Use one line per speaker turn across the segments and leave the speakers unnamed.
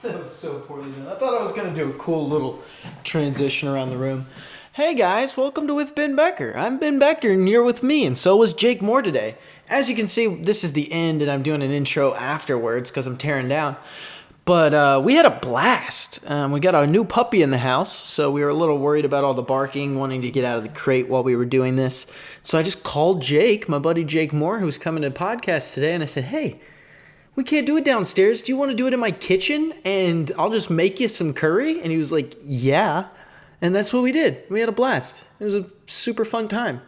That was so poorly done. I thought I was going to do a cool little transition around the room. Hey guys, welcome to With Ben Becker. I'm Ben Becker and you're with me, and so was Jake Moore today. As you can see, this is the end and I'm doing an intro afterwards because I'm tearing down. But we had a blast. We got our new puppy in the house, so we were a little worried about all the barking, wanting to get out of the crate while we were doing this. So I just called Jake, my buddy Jake Moore, who's coming to the podcast today, and I said, hey, we can't do it downstairs. Do you want to do it in my kitchen? And I'll just make you some curry? And he was like, yeah. And that's what we did. We had a blast. It was a super fun time.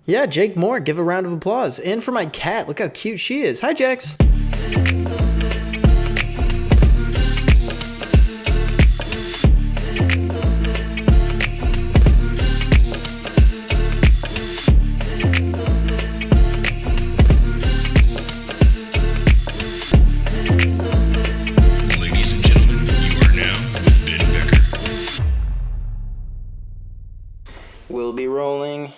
Yeah, Jake Moore, give a round of applause. And for my cat, look how cute she is. Hi, Jax. We'll be rolling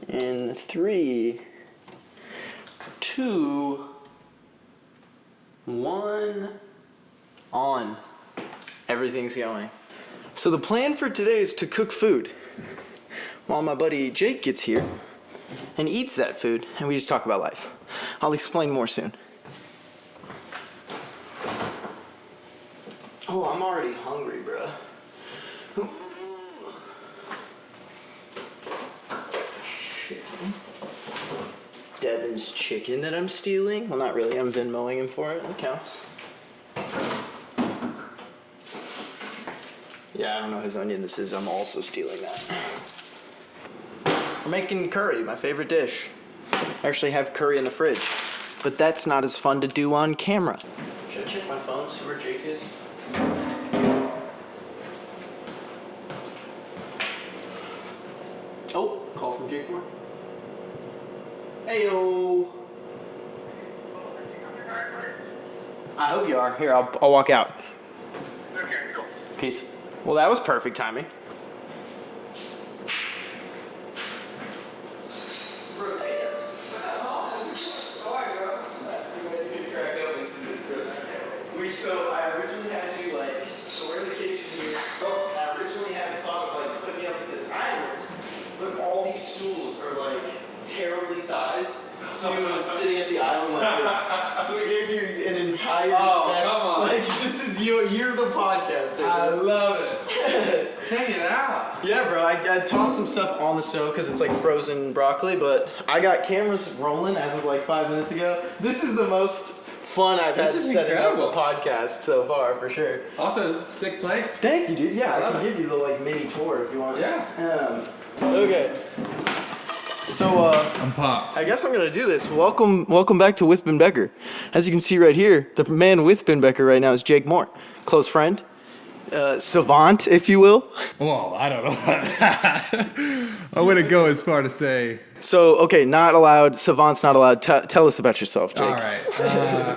in 3, 2, 1, on. Everything's going. So the plan for today is to cook food while my buddy Jake gets here and eats that food, and we just talk about life. I'll explain more soon. Oh, I'm already hungry, bruh. Devin's chicken that I'm stealing. Well, not really. I'm Venmoing him for it. It counts. Yeah, I don't know whose onion this is. I'm also stealing that. We're making curry, my favorite dish. I actually have curry in the fridge, but that's not as fun to do on camera. Should I check my phone, see where Jake is? Oh, call from Jake Moore. Heyo. I hope you are. Here, I'll walk out.
Okay, cool.
Peace. Well, that was perfect timing. So I originally had you so we're in the kitchen here. Oh, I originally had the thought of putting me up at this island, but all these stools are terribly sized, so you were sitting at the island like this. So we gave you an entire desk.
Come on.
This is you. You're the podcast. Dude.
I love it. Check it out.
Yeah, bro. I tossed some stuff on the stove because it's frozen broccoli, but I got cameras rolling as of 5 minutes ago. This is the most fun I've had setting up a podcast so far, for sure.
Also, sick place.
Thank you, dude. Yeah, I can give you the mini tour if you want.
Yeah.
Okay. So
I'm pumped.
I guess I'm gonna do this. Welcome back to With Ben Becker. As you can see right here, the man with Ben Becker right now is Jake Moore, close friend, savant, if you will.
Well, I don't know about that. I wouldn't go as far to say.
So okay, not allowed. Savant's not allowed. Tell us about yourself, Jake.
All right.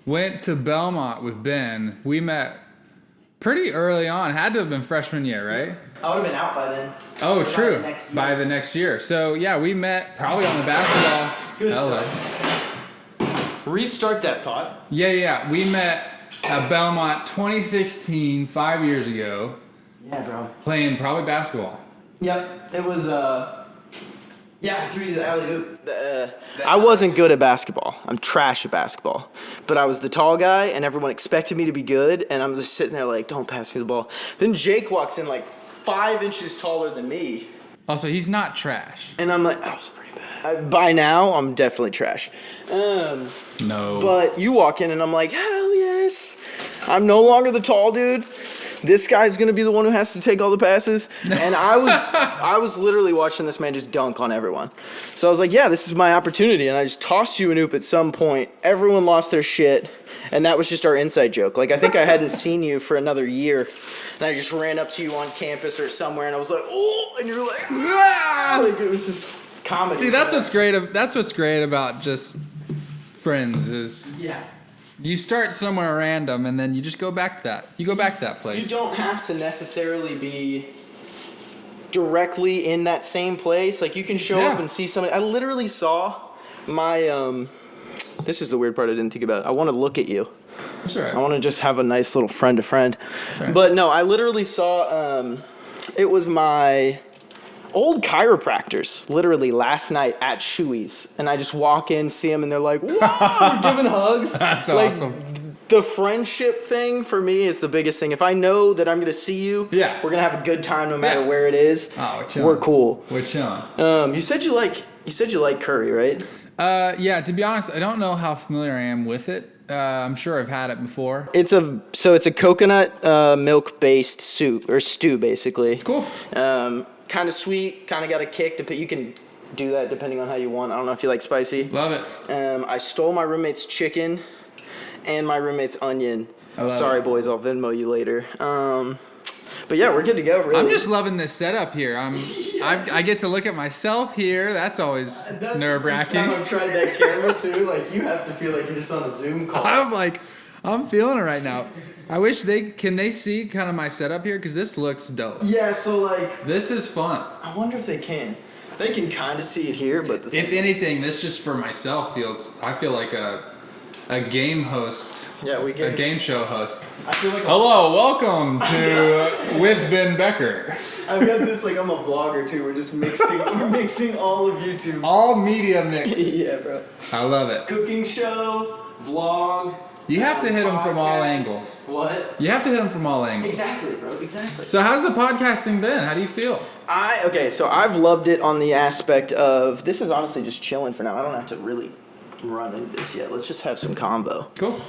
Went to Belmont with Ben. We met pretty early on. Had to have been freshman year, right?
I would have been out by then.
Oh, true. By the next year. So, yeah, we met probably on the basketball.
Good stuff. Restart that thought.
Yeah. We met at Belmont 2016, 5 years ago.
Yeah, bro.
Playing probably basketball.
Yep. It was, I threw you the alley-oop. I wasn't good at basketball. I'm trash at basketball. But I was the tall guy, and everyone expected me to be good, and I'm just sitting there don't pass me the ball. Then Jake walks in 5 inches taller than me.
Also, he's not trash.
And I'm like, that was pretty bad. By now, I'm definitely trash.
No.
But you walk in, and I'm like, hell yes. I'm no longer the tall dude. This guy's going to be the one who has to take all the passes. And I was literally watching this man just dunk on everyone. So I was like, yeah, this is my opportunity. And I just tossed you an oop at some point. Everyone lost their shit. And that was just our inside joke. I think I hadn't seen you for another year. And I just ran up to you on campus or somewhere. And I was like, oh, and you're like, ah! It was just comedy.
See, that's what's great about just friends is...
Yeah.
You start somewhere random, and then you just go back to that. You go back to that place.
You don't have to necessarily be directly in that same place. You can show up and see somebody. I literally saw my... this is the weird part I didn't think about. I want to look at you.
That's all right.
I want to just have a nice little friend to friend.
right.
But no, I literally saw, it was my old chiropractors, literally last night at Shoey's. And I just walk in, see them, and they're like, whoa, we're giving hugs.
That's
like,
awesome.
The friendship thing for me is the biggest thing. If I know that I'm going to see you,
Yeah.
we're going to have a good time no matter
Yeah.
where it is.
Oh, we're chilling.
We're cool.
We're chilling.
You said you like curry, right?
Yeah, to be honest, I don't know how familiar I am with it. I'm sure I've had it before.
It's a coconut milk based soup or stew basically.
Cool.
Kind of sweet, kind of got a kick to you can do that depending on how you want. I don't know if you like spicy.
Love it.
I stole my roommate's chicken and my roommate's onion.
Sorry,
boys, I'll Venmo you later. But yeah, we're good to go. Really.
I'm just loving this setup here. I get to look at myself here. That's always nerve wracking.
I've tried that camera too. Like you have to feel like you're just on a Zoom call.
I'm feeling it right now. I wish can they see kind of my setup here? Because this looks dope.
Yeah, so like
This is fun.
I wonder if they can. They can kind of see it here, but
If anything, this just for myself I feel like a game host.
Yeah,
a game show host.
I feel like
Hello, welcome to With Ben Becker.
I've got this like I'm a vlogger too. We're just mixing all of YouTube.
All media mix.
Yeah, bro.
I love it.
Cooking show, vlog.
You have to hit them from all
podcast.
angles.
What?
You have to hit them from all angles.
Exactly, bro. Exactly.
So how's the podcasting been? How do you feel?
So I've loved it on the aspect of this is honestly just chilling for now. I don't have to really run into this yet. Let's just have some combo.
Cool.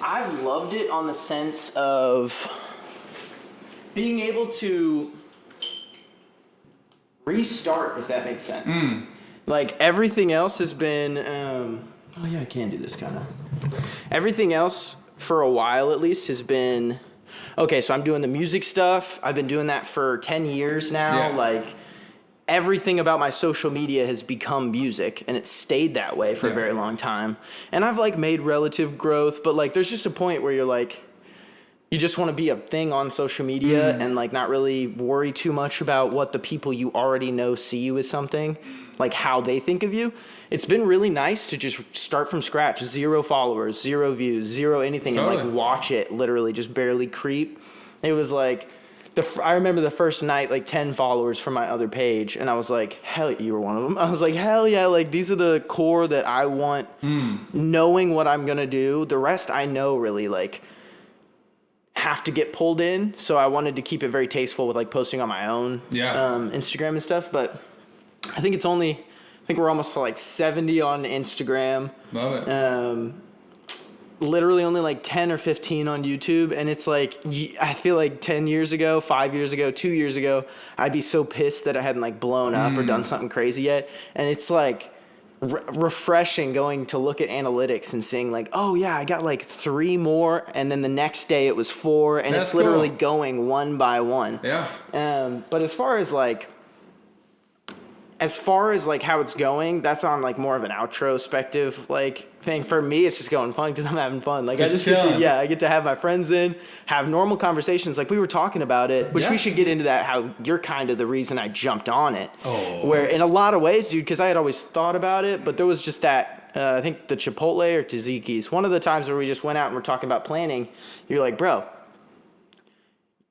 I've loved it on the sense of being able to restart, if that makes sense. Like everything else has been. Oh yeah, I can do this kind of. Everything else for a while at least has been. Okay, so I'm doing the music stuff. I've been doing that for 10 years now.
Yeah.
Like everything about my social media has become music, and it's stayed that way for a very long time. And I've like made relative growth, but like there's just a point where you're like you just want to be a thing on social media and like not really worry too much about what the people you already know see you as something, like how they think of you. It's been really nice to just start from scratch, 0 followers, 0 views, 0 anything, and like watch it literally just barely creep. It was like I remember the first night, like 10 followers from my other page, and I was like, hell, you were one of them. I was like, hell yeah, like these are the core that I want, knowing what I'm gonna do. The rest I know really like have to get pulled in, so I wanted to keep it very tasteful with like posting on my own Instagram and stuff. But I think we're almost to like 70 on Instagram.
Love it.
Literally only like 10 or 15 on YouTube. And it's like, I feel like 10 years ago, 5 years ago, 2 years ago, I'd be so pissed that I hadn't like blown up or done something crazy yet. And it's like refreshing going to look at analytics and seeing like, oh yeah, I got like 3 more. And then the next day it was 4. And
That's
it's literally
cool.
going one by one.
Yeah.
But as far as how it's going, that's on like more of an outrospective like thing. For me, it's just going fun because I'm having fun. Like
Just
I get to have my friends in, have normal conversations. Like we were talking about it, which we should get into that. How you're kind of the reason I jumped on it.
Oh.
Where in a lot of ways, dude, because I had always thought about it, but there was just that. I think the Chipotle or Taziki's. One of the times where we just went out and we're talking about planning. You're like, bro,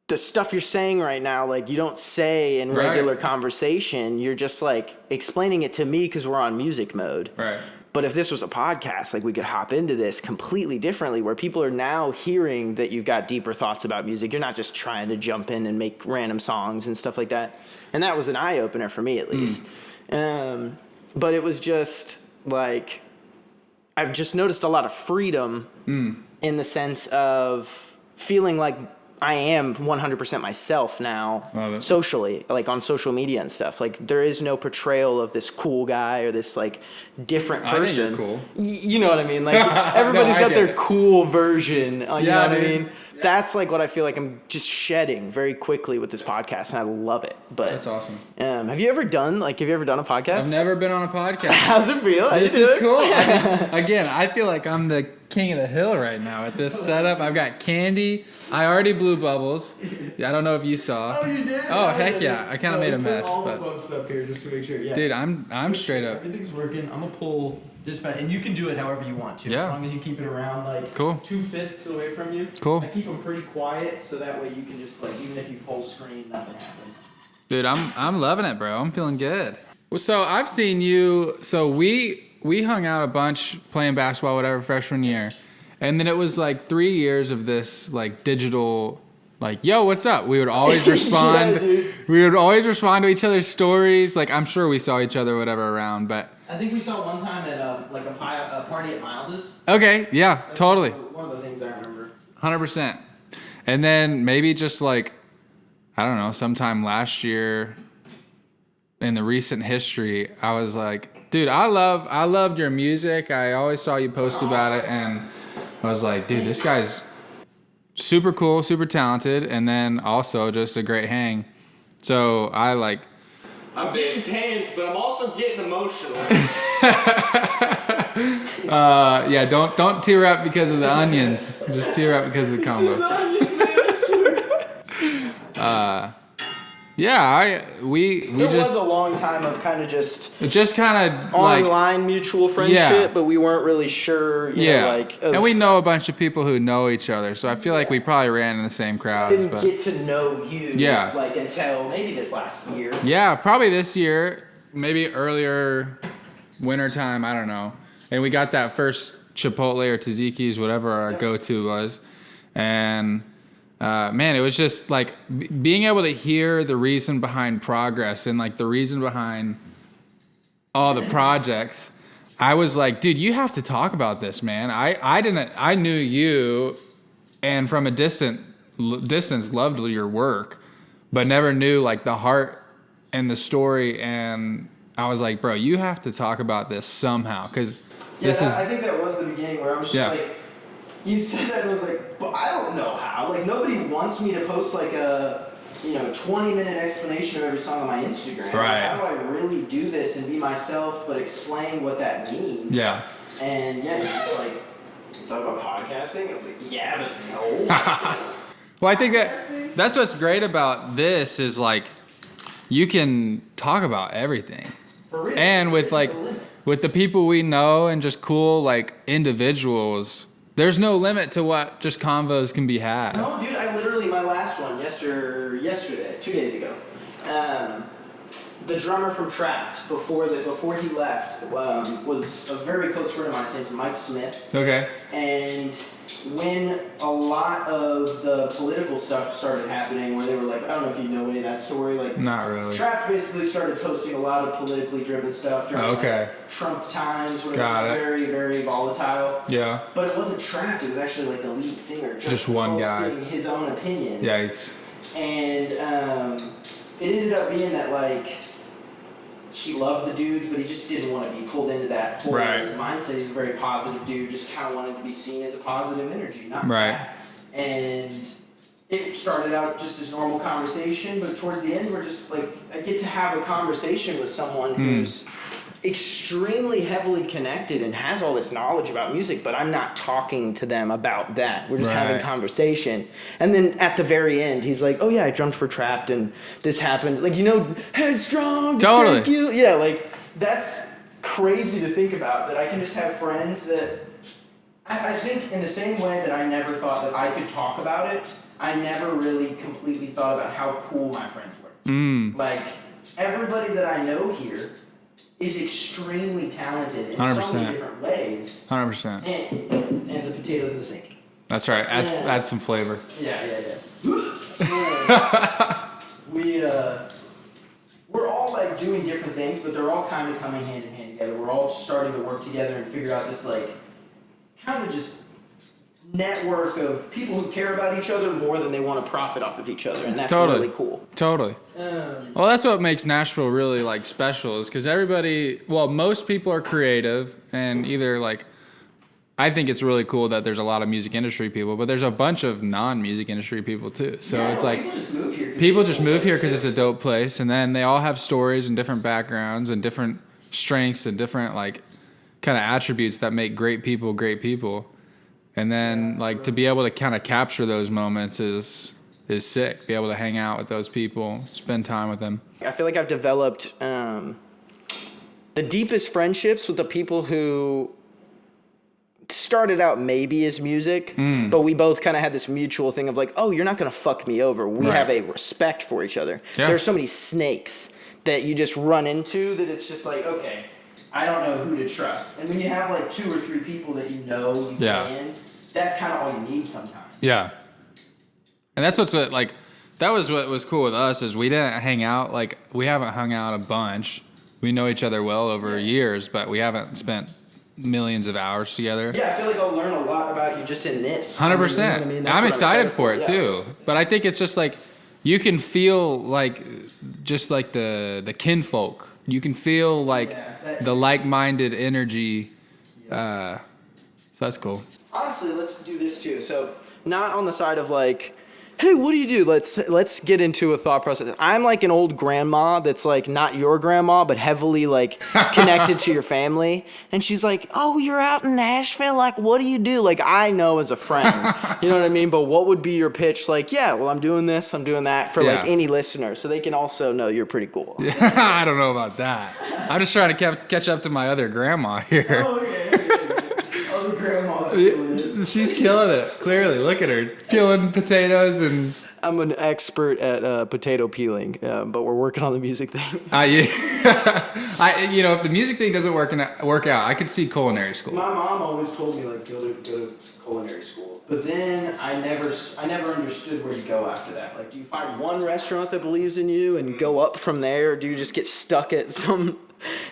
the stuff you're saying right now, like you don't say in regular conversation. You're just like explaining it to me because we're on music mode.
Right.
But if this was a podcast, like we could hop into this completely differently where people are now hearing that you've got deeper thoughts about music. You're not just trying to jump in and make random songs and stuff like that. And that was an eye opener for me at least. But it was just like, I've just noticed a lot of freedom in the sense of feeling like I am 100% myself now socially, like on social media and stuff. Like there is no portrayal of this cool guy or this like different person.
I think you're cool.
You know what I mean? Like everybody's got their cool version. You know what I mean?
Yeah.
That's like what I feel like I'm just shedding very quickly with this podcast, and I love it. But
That's awesome.
Have you ever done a podcast?
I've never been on a podcast.
How's it feel?
This is cool. Again, I feel like I'm the king of the hill right now at this setup. I've got candy. I already blew bubbles. I don't know if you saw.
Oh, you did?
Oh, heck yeah. I kind of made a mess.
All
But
the fun stuff here just to make sure. Yeah.
dude, I'm straight up.
Everything's working. I'm gonna pull this back, and you can do it however you want to.
Yeah.
As long as you keep it around like
Cool.
2 fists away from you.
Cool.
I keep them pretty quiet, so that way you can just like, even if you full screen, nothing happens.
Dude, I'm loving it, bro. I'm feeling good. Well, so I've seen you. So we hung out a bunch playing basketball, whatever, freshman year, and then it was like 3 years of this like digital, like, yo, what's up? We would always respond.
Yeah,
we would always respond to each other's stories. Like, I'm sure we saw each other, whatever, around, but.
I think we saw one time at like a party at Miles's.
Okay, yeah,
That's
totally.
one of the things I remember.
100%. And then maybe just like, I don't know, sometime last year in the recent history, I was like, dude, I loved your music. I always saw you post about it, and I was like, dude, this guy's super cool, super talented, and then also just a great hang. So
I'm getting pants, but I'm also getting emotional.
yeah, don't tear up because of the onions. Just tear up because of the combo. Yeah, we
There
just
was a long time of kind of just
kind of like
online mutual friendship,
Yeah.
but we weren't really sure. You know, like
and we know a bunch of people who know each other, so I feel like we probably ran in the same crowds.
didn't
But
get to know you.
Yeah.
Like until maybe this last year.
yeah, probably this year, maybe earlier wintertime, I don't know. And we got that first Chipotle or Tzatziki's, whatever our go-to was, and. Man, it was just like being able to hear the reason behind progress and like the reason behind all the projects. I was like, dude, you have to talk about this, man. I knew you, and from a distance loved your work, but never knew like the heart and the story. And I was like, bro, you have to talk about this somehow, because
I think that was the beginning where I was just like, you said that and I was like, but I don't know how. Like nobody wants me to post like a 20-minute explanation of every song on my Instagram.
Right.
Like, how do I really do this and be myself but explain what that means?
Yeah.
And yeah, it's just like, talk about podcasting? I was like, yeah, but no.
Well, I think that's what's great about this is like you can talk about everything.
For real.
And with like with the people we know and just cool like individuals, there's no limit to what just convos can be had.
No, dude, I literally, my last one, yesterday, 2 days ago, the drummer from Trapped, before he left, was a very close friend of mine. His name's Mike Smith.
Okay.
And when a lot of the political stuff started happening, where they were like, I don't know if you know any of that story, like
Not really.
Trapped basically started posting a lot of politically driven stuff during
Okay.
like, Trump times, where
Got
it was
it.
very, very volatile.
Yeah.
But it wasn't Trapped, it was actually like the lead singer
Just one guy.
posting his own opinions.
Yikes.
And it ended up being that like he loved the dudes, but he just didn't want to be pulled into that whole
Right.
mindset. He's a very positive dude, just kind of wanted to be seen as a positive energy, not
Right.
that. And it started out just as normal conversation, but towards the end, we're just like, I get to have a conversation with someone who's extremely heavily connected and has all this knowledge about music, but I'm not talking to them about that. We're just having
Right.
conversation. And then at the very end, he's like, oh yeah, I drummed for Trapped and this happened. Like, Headstrong,
Totally.
thank you. Yeah, like, that's crazy to think about, that I can just have friends that, I think in the same way that I never thought that I could talk about it, I never really completely thought about how cool my friends were. Like, everybody that I know here is extremely talented in so
100%.
many different ways.
100%.
And the potatoes in the sink.
That's right. Add some flavor.
Yeah. We're all like doing different things, but they're all kind of coming hand in hand together. We're all starting to work together and figure out this like kind of just network of people who care about each other more than they want to profit off of each other, and that's
Totally.
really cool.
Totally. Well, that's what makes Nashville really like special, is because most people are creative, and either like, I think it's really cool that there's a lot of music industry people, but there's a bunch of non-music industry people too. So it's like
people just move here
because it's a dope place, and then they all have stories and different backgrounds and different strengths and different like kind of attributes that make great people great people. And then like to be able to kind of capture those moments is sick. Be able to hang out with those people, spend time with them.
I feel like I've developed the deepest friendships with the people who started out maybe as music, but we both kind of had this mutual thing of like, oh, you're not going to fuck me over. We have a respect for each other. Yeah. There's so many snakes that you just run into that it's just like, okay, I don't know who to trust. And when you have like 2 or 3 people that you know you can, that's kind of all you need sometimes.
Yeah. And that's what's like, that was what was cool with us is we didn't hang out. Like we haven't hung out a bunch. We know each other well over years, but we haven't spent millions of hours together.
Yeah, I feel like I'll learn a lot about you just in this.
100%. You know what I mean? I'm excited for it too. But I think it's just like, you can feel like, just like the kinfolk. You can feel like the like-minded energy. So that's cool.
Honestly, let's do this too. So not on the side of like, hey, what do you do? Let's get into a thought process. I'm like an old grandma that's like not your grandma, but heavily like connected to your family. And she's like, oh, you're out in Nashville? Like, what do you do? Like, I know as a friend, you know what I mean? But what would be your pitch? Like, yeah, well, I'm doing this, I'm doing that for like any listener. So they can also know you're pretty cool.
I don't know about that. I'm just trying to catch up to my other grandma here.
Oh, okay. Other grandma's killing it.
She's killing it. Clearly, look at her peeling potatoes and.
I'm an expert at potato peeling, but we're working on the music thing.
Yeah. If the music thing doesn't work out, I could see culinary school.
My mom always told me like go to culinary school, but then I never understood where you go after that. Like, do you find one restaurant that believes in you and go up from there, or do you just get stuck at some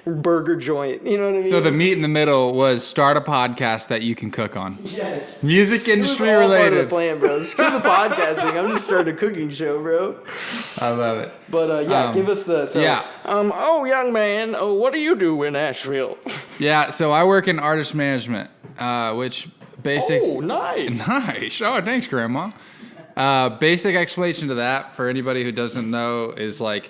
burger joint? You know what I mean?
So the meat in the middle was start a podcast that you can cook on.
Yes.
Music industry related.
Part of the plan, bro. Screw the podcasting. I'm just starting a cooking show, bro.
I love it.
But give us the oh, young man, what do you do in Nashville?
Yeah, so I work in artist management, which basic.
Oh, nice.
Nice. Oh, thanks, Grandma. Basic explanation to that for anybody who doesn't know is like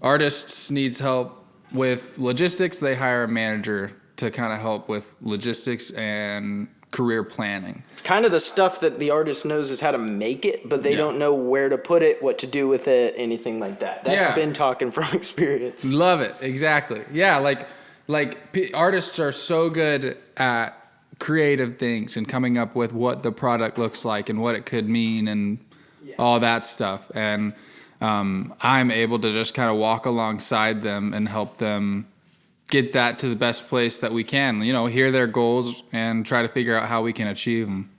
artists needs help with logistics. They hire a manager to kind of help with logistics and career planning.
Kind of the stuff that the artist knows is how to make it, but they don't know where to put it, what to do with it, anything like that. That's been talking from experience.
Love it. Exactly. Yeah, like artists are so good at creative things and coming up with what the product looks like and what it could mean and all that stuff. And I'm able to just kind of walk alongside them and help them get that to the best place that we can, hear their goals and try to figure out how we can achieve them.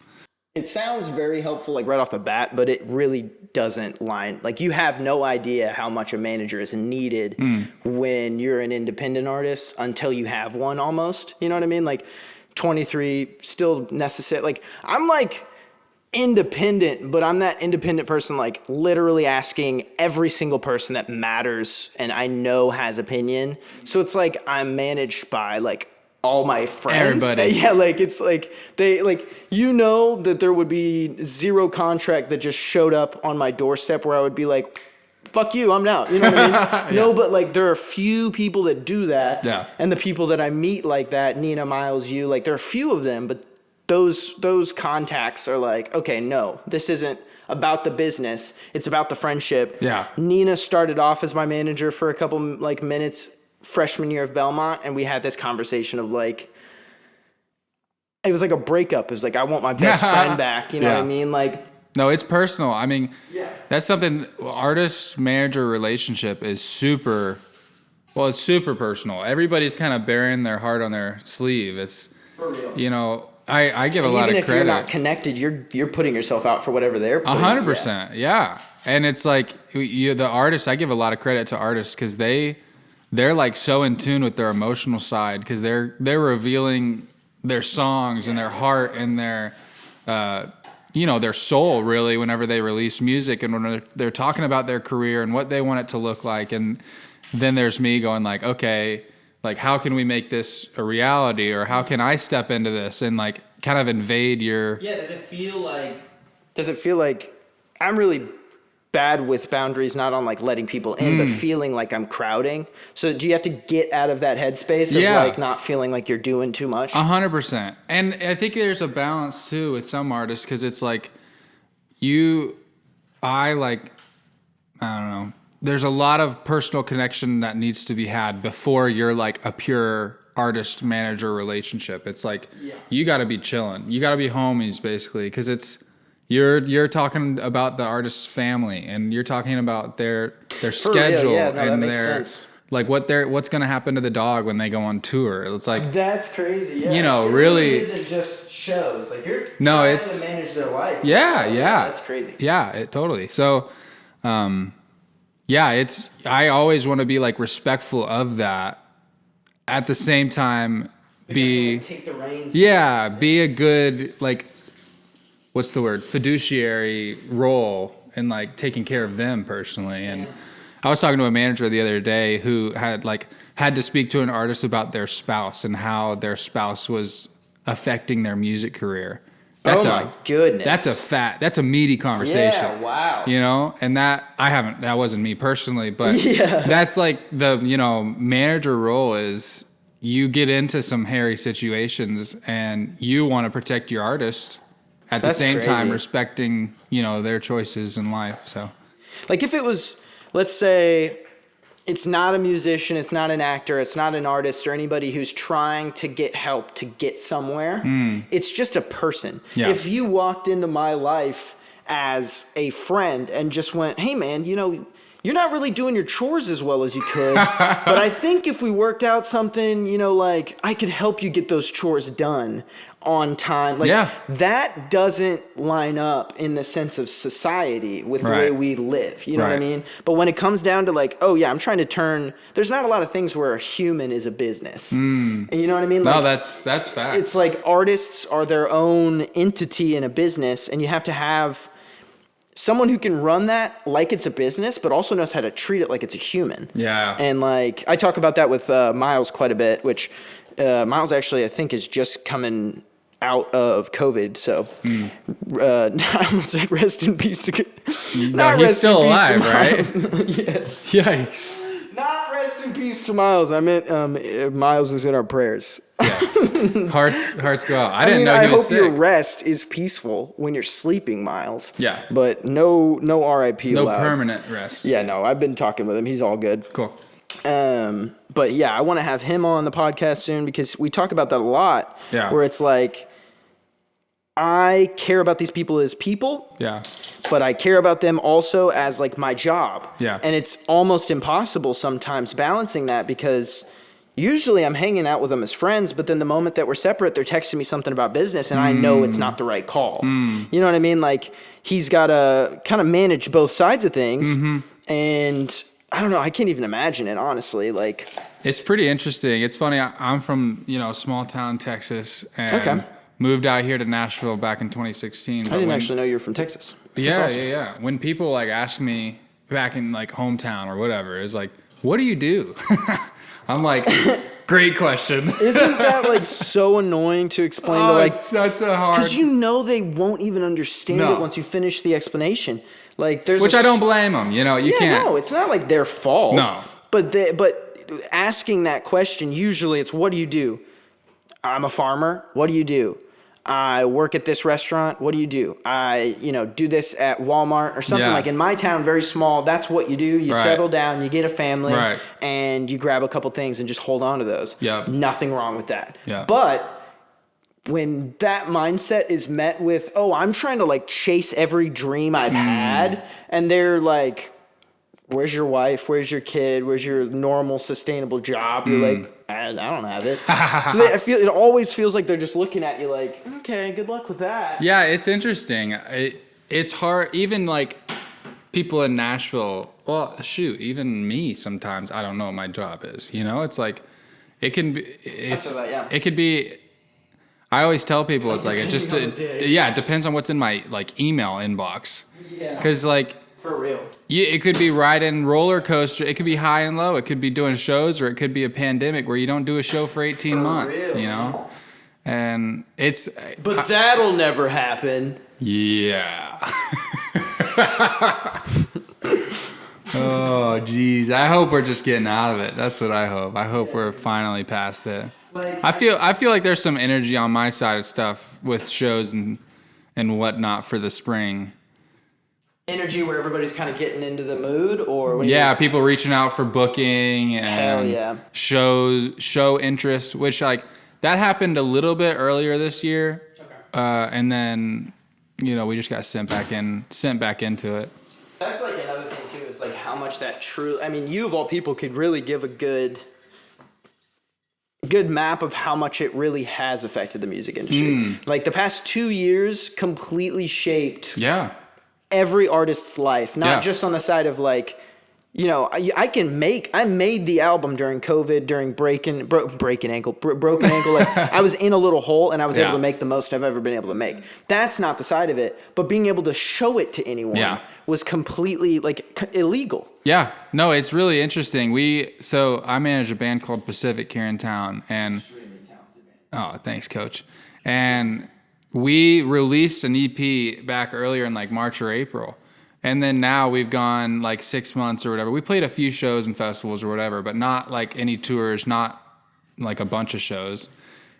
It sounds very helpful, like right off the bat, but it really doesn't line. Like, you have no idea how much a manager is needed when you're an independent artist until you have one almost. You know what I mean? Like 23, still necessary. Like, I'm like independent, but I'm that independent person, like literally asking every single person that matters and I know has opinion. So it's like I'm managed by like all my friends.
Everybody.
Yeah, like it's like they like, that there would be zero contract that just showed up on my doorstep where I would be like, fuck you, I'm out. You know what I mean? No, but like there are a few people that do that.
Yeah.
And the people that I meet like that, Nina, Miles, you, like there are a few of them, but those contacts are like, okay, no, this isn't about the business. It's about the friendship.
Yeah.
Nina started off as my manager for a couple like minutes freshman year of Belmont, and we had this conversation of like, it was like a breakup. It was like, I want my best friend back. You know what I mean? Like,
no, it's personal. I mean, that's something, artist-manager relationship is super personal. Everybody's kind of bearing their heart on their sleeve. It's, for real. I give a lot of credit. Even if you're not
connected, you're putting yourself out for whatever they're putting.
100%, yeah. And it's like, the artists, I give a lot of credit to artists because they're like so in tune with their emotional side because they're revealing their songs and their heart and their their soul really whenever they release music and when they're talking about their career and what they want it to look like. And then there's me going like, okay, like how can we make this a reality, or how can I step into this and like kind of invade your...
Does it feel like I'm really bad with boundaries, not on like letting people in, but feeling like I'm crowding. So do you have to get out of that headspace of like not feeling like you're doing too much?
100%. And I think there's a balance too with some artists, because it's like I don't know. There's a lot of personal connection that needs to be had before you're like a pure artist manager relationship. It's like you got to be chilling. You got to be homies basically, because it's you're talking about the artist's family, and you're talking about their schedule and their like what's going to happen to the dog when they go on tour. It's like
that's crazy. Yeah.
You know,
it
really
isn't just shows. Like you're trying to manage their life.
Yeah.
That's crazy.
Yeah, totally. So I always want to be like respectful of that. At the same time,
take the reins.
Yeah, be a good like, what's the word? Fiduciary role in like taking care of them personally. And I was talking to a manager the other day who had to speak to an artist about their spouse and how their spouse was affecting their music career.
My goodness.
That's a meaty conversation.
Yeah, wow.
You know, and that wasn't me personally, but that's like the, manager role is you get into some hairy situations and you want to protect your artist at the same time respecting, their choices in life. So
like if it was, let's say, it's not a musician, it's not an actor, it's not an artist or anybody who's trying to get help to get somewhere. It's just a person. Yeah. If you walked into my life as a friend and just went, hey man, you're not really doing your chores as well as you could, but I think if we worked out something, like I could help you get those chores done on time. Like that doesn't line up in the sense of society with the way we live. You know what I mean? But when it comes down to like, oh yeah, I'm trying to there's not a lot of things where a human is a business. And you know what I mean? Like,
no, that's facts.
It's like artists are their own entity in a business, and you have to have someone who can run that like it's a business, but also knows how to treat it like it's a human. Yeah. And like, I talk about that with Miles quite a bit, which Miles actually, I think, is just coming out of COVID. So I almost said rest in peace to
no, he's still alive, right?
Yes.
Yikes.
Not rest in peace to Miles. I meant Miles is in our prayers.
Yes. Hearts go out. I didn't know he was sick.
I hope your rest is peaceful when you're sleeping, Miles.
Yeah.
But no RIP allowed.
No permanent rest.
Yeah, no. I've been talking with him. He's all good.
Cool.
But yeah, I want to have him on the podcast soon because we talk about that a lot. Yeah. Where it's like, I care about these people as people. Yeah. But I care about them also as like my job. Yeah. And it's almost impossible sometimes balancing that because usually I'm hanging out with them as friends, but then the moment that we're separate, they're texting me something about business and I know it's not the right call. You know what I mean? Like he's got to kind of manage both sides of things. And I don't know. I can't even imagine it, honestly. Like,
it's pretty interesting. It's funny. I'm from, small town Texas and moved out here to Nashville back in 2016.
I didn't actually know you were from Texas.
Yeah, awesome. Yeah. When people like ask me back in like hometown or whatever, it's like, what do you do? I'm like, great question.
Isn't that like so annoying to explain to like?
It's such a hard.
Because they won't even understand it once you finish the explanation. Like there's
which I don't blame them. You can't.
No, it's not like their fault.
No.
But asking that question, usually it's, what do you do? I'm a farmer. What do you do? I work at this restaurant. What do you do? I, do this at Walmart or something. Like in my town, very small. That's what you do. You settle down, you get a family, and you grab a couple things and just hold on to those. Yeah. Nothing wrong with that. Yeah. But when that mindset is met with, oh, I'm trying to like chase every dream I've had, and they're like, where's your wife? Where's your kid? Where's your normal sustainable job? You're like, I don't have it. So it always feels like they're just looking at you like, okay, good luck with that.
Yeah, it's interesting. It's hard. Even like people in Nashville, well, shoot, even me sometimes, I don't know what my job is. It's like, it can be, it could be, I always tell people it's like, it depends on what's in my like email inbox. Yeah. Cause like,
for real.
It could be riding roller coaster. It could be high and low. It could be doing shows, or it could be a pandemic where you don't do a show for 18 months,
real.
And it's...
But that'll never happen.
Yeah. Oh, geez. I hope we're just getting out of it. That's what I hope. I hope we're finally past it.
Like,
I feel like there's some energy on my side of stuff with shows and whatnot for the spring.
energy where everybody's kind of getting into the mood, or what do
Yeah, people reaching out for booking
Hell
and
yeah.
show interest, which like that happened a little bit earlier this year, and then we just got sent back into it.
That's like another thing too, is like how much that true. I mean, you of all people could really give a good map of how much it really has affected the music industry. Like the past 2 years completely shaped
Yeah.
every artist's life, not
Yeah.
just on the side of like, I made the album during COVID, during broken ankle. Like I was in a little hole and I was able to make the most I've ever been able to make. That's not the side of it, but being able to show it to anyone was completely like illegal.
Yeah, no, it's really interesting. So I manage a band called Pacific here in town, and
Extremely talented band.
oh, thanks, Coach. And we released an EP back earlier in like March or April, and then now we've gone like 6 months or whatever. We played a few shows and festivals or whatever, but not like any tours, not like a bunch of shows.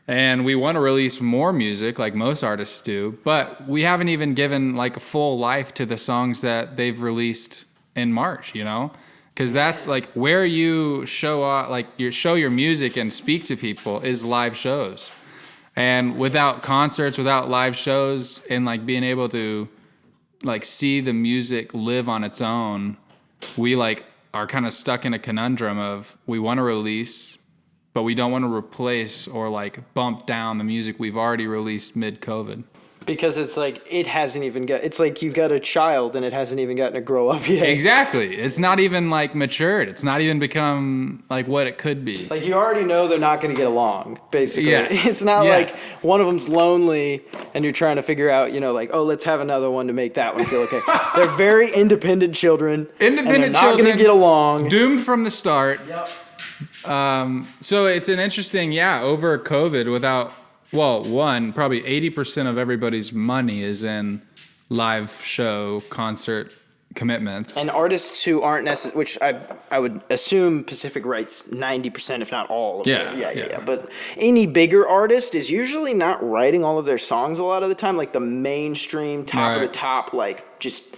And we want to release more music like most artists do, but we haven't even given like a full life to the songs that they've released in March, because that's like where you show off, like you show your music and speak to people is live shows. And without concerts, without live shows, and like being able to like see the music live on its own, we like are kind of stuck in a conundrum of we want to release, but we don't want to replace or like bump down the music we've already released mid-COVID.
Because it's like it's like you've got a child and it hasn't even gotten to grow up yet.
Exactly. It's not even like matured. It's not even become like what it could be.
Like you already know they're not going to get along, basically.
Yes.
It's not
Yes.
like one of them's lonely and you're trying to figure out, like, oh, let's have another one to make that one feel okay. They're very independent children. And they're not going to get along.
Doomed from the start.
Yep.
So it's an interesting, over COVID probably 80% of everybody's money is in live show concert commitments.
And artists who aren't necessarily, which I would assume Pacific writes 90%, if not all of it. Yeah. But any bigger artist is usually not writing all of their songs a lot of the time. Like the mainstream, top of the top, like just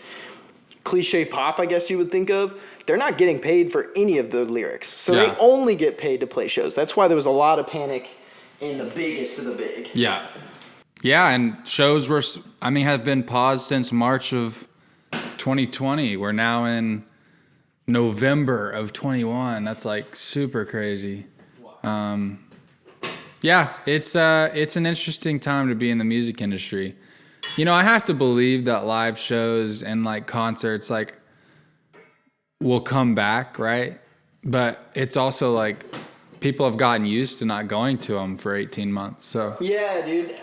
cliche pop, I guess you would think of. They're not getting paid for any of the lyrics. So they only get paid to play shows. That's why there was a lot of panic in the biggest of the big.
Yeah, and shows have been paused since March of 2020. We're now in November of 21. That's like super crazy. Wow. It's an interesting time to be in the music industry. I have to believe that live shows and like concerts like will come back, right? But it's also like people have gotten used to not going to them for 18 months. So
yeah, dude,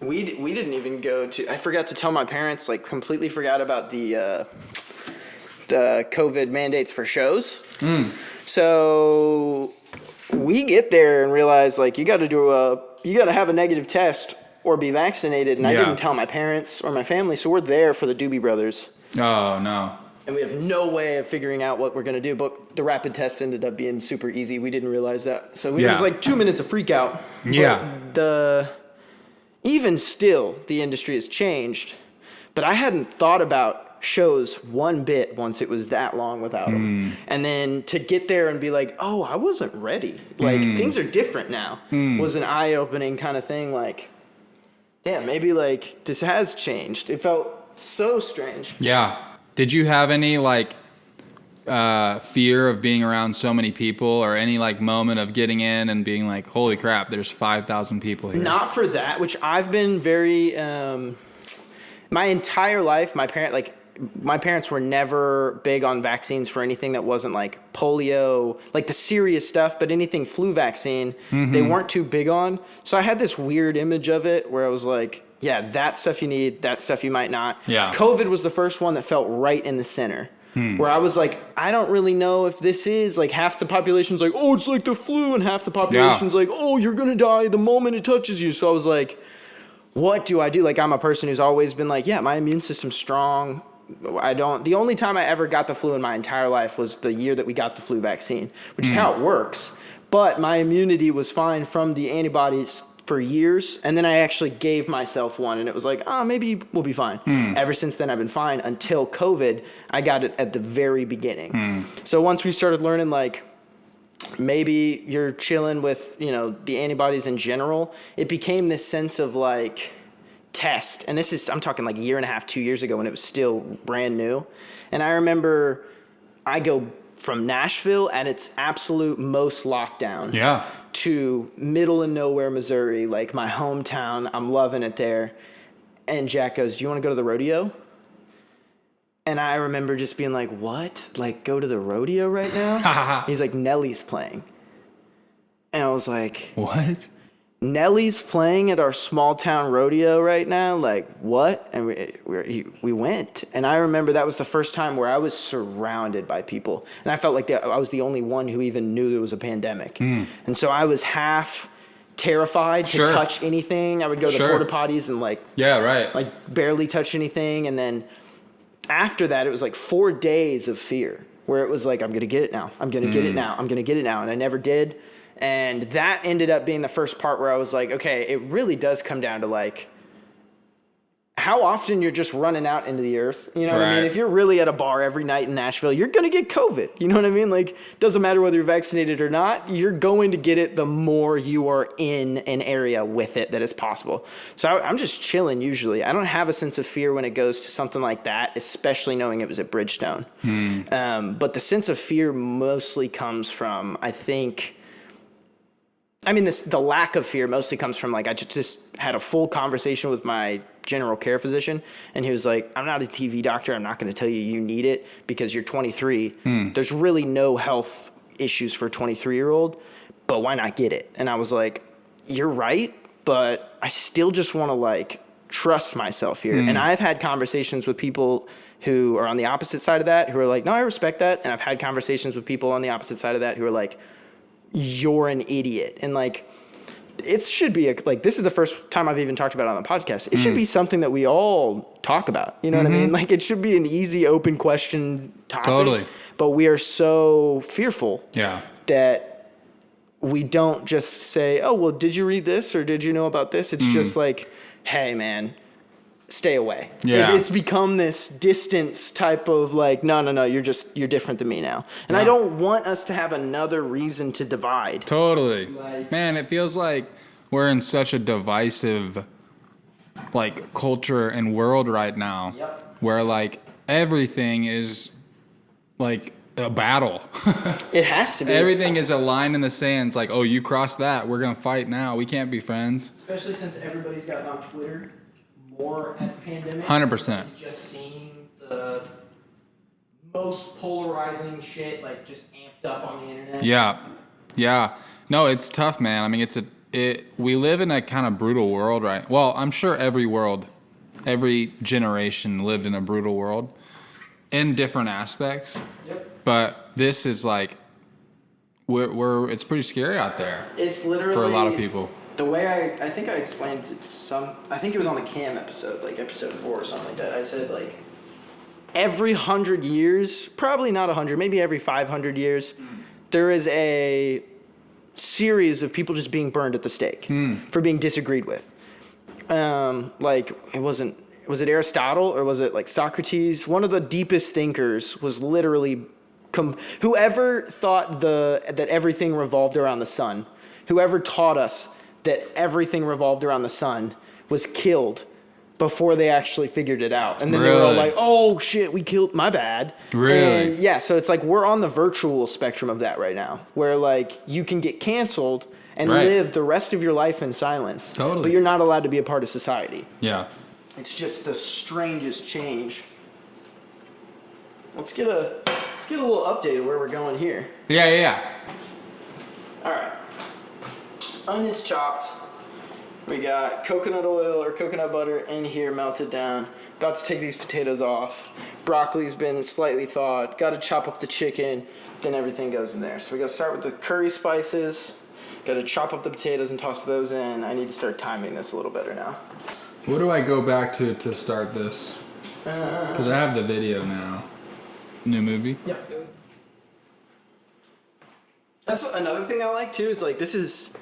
we didn't even go to. I forgot to tell my parents. Like, completely forgot about the COVID mandates for shows. So we get there and realize like you got to have a negative test or be vaccinated. And I didn't tell my parents or my family. So we're there for the Doobie Brothers.
Oh no.
And we have no way of figuring out what we're going to do. But the rapid test ended up being super easy. We didn't realize that. So it was like 2 minutes of freak out.
Yeah.
Even still, the industry has changed. But I hadn't thought about shows one bit once it was that long without them. And then to get there and be like, oh, I wasn't ready. Like, things are different now. Was an eye-opening kind of thing. Like, damn, maybe like this has changed. It felt so strange.
Yeah. Did you have any like fear of being around so many people, or any like moment of getting in and being like, holy crap, there's 5,000 people here?
Not for that, which I've been very my entire life. My parents were never big on vaccines for anything that wasn't like polio, like the serious stuff, but anything flu vaccine, they weren't too big on. So I had this weird image of it where I was like, yeah, that stuff you need, that stuff you might not.
Yeah.
COVID was the first one that felt right in the center. Where I was like, I don't really know if this is like half the population's like, oh, it's like the flu, and half the population's like, oh, you're gonna die the moment it touches you. So I was like, what do I do? Like, I'm a person who's always been like, yeah, my immune system's strong. The only time I ever got the flu in my entire life was the year that we got the flu vaccine, which is how it works. But my immunity was fine from the antibodies for years, and then I actually gave myself one, and it was like, maybe we'll be fine. Ever since then, I've been fine until COVID. I got it at the very beginning. So once we started learning, like, maybe you're chilling with, the antibodies in general, it became this sense of, like, test. And I'm talking like a year and a half, 2 years ago when it was still brand new. And I remember I go from Nashville at its absolute most lockdown to middle of nowhere, Missouri, like my hometown. I'm loving it there. And Jack goes, "Do you want to go to the rodeo?" And I remember just being like, "What? Like, go to the rodeo right now?" He's like, "Nelly's playing." And I was like,
"What?
Nelly's playing at our small town rodeo right now? Like, what?" And we went. And I remember that was the first time where I was surrounded by people. And I felt like I was the only one who even knew there was a pandemic. And so I was half terrified to touch anything. I would go to the porta potties and like barely touch anything. And then after that, it was like 4 days of fear where it was like, I'm going to get it now. I'm going to get it now. I'm going to get it now. And I never did. And that ended up being the first part where I was like, okay, it really does come down to like how often you're just running out into the earth. You know what I mean? If you're really at a bar every night in Nashville, you're going to get COVID. You know what I mean? Like, doesn't matter whether you're vaccinated or not, you're going to get it the more you are in an area with it that is possible. So I'm just chilling usually. I don't have a sense of fear when it goes to something like that, especially knowing it was at Bridgestone. But the sense of fear mostly comes from, the lack of fear mostly comes from, like, I just had a full conversation with my general care physician, and he was like, "I'm not a TV doctor. I'm not going to tell you need it because you're 23. There's really no health issues for a 23-year-old, but why not get it?" And I was like, "You're right, but I still just want to, like, trust myself here." And I've had conversations with people who are on the opposite side of that who are like, "No, I respect that." And I've had conversations with people on the opposite side of that who are like, "You're an idiot." And like, it should be this is the first time I've even talked about it on the podcast. It should be something that we all talk about. You know what I mean? Like, it should be an easy, open question topic. Totally. But we are so fearful that we don't just say, "Oh, well, did you read this or did you know about this?" It's just like, "Hey, man, stay away." It's become this distance type of like, no, you're different than me now. And I don't want us to have another reason to divide.
Totally. Man, it feels like we're in such a divisive like culture and world right now where like everything is like a battle.
It has to be.
Everything is a line in the sand. It's like, "Oh, you crossed that, we're going to fight now. We can't be friends."
Especially since everybody's gotten on Twitter more at the pandemic.
100%.
Just seeing the most polarizing shit, like, just amped up on the internet.
Yeah. No, it's tough, man. I mean, we live in a kind of brutal world, right? Well, I'm sure every generation lived in a brutal world in different aspects.
Yep.
But this is like, it's pretty scary out there.
It's literally,
for a lot of people.
The way I think I explained it I think it was on the Cam episode, like episode 4 or something like that. I said, like, every 100 years, probably not 100, maybe every 500 years, there is a series of people just being burned at the stake for being disagreed with. Like, was it Aristotle or was it like Socrates? One of the deepest thinkers was literally whoever thought that everything revolved around the sun, whoever taught us that everything revolved around the sun, was killed before they actually figured it out. And then they were all like, "Oh shit, we killed, my bad."
Really?
And so it's like we're on the virtual spectrum of that right now, where like you can get canceled and live the rest of your life in silence.
Totally.
But you're not allowed to be a part of society.
Yeah.
It's just the strangest change. Let's get a little update of where we're going here.
Yeah.
All right. Onions chopped. We got coconut oil or coconut butter in here melted down. About to take these potatoes off. Broccoli's been slightly thawed. Got to chop up the chicken. Then everything goes in there. So we got to start with the curry spices. Got to chop up the potatoes and toss those in. I need to start timing this a little better now.
What do I go back to start this? Because I have the video now. New movie.
Yep. That's another thing I like too. Is like this is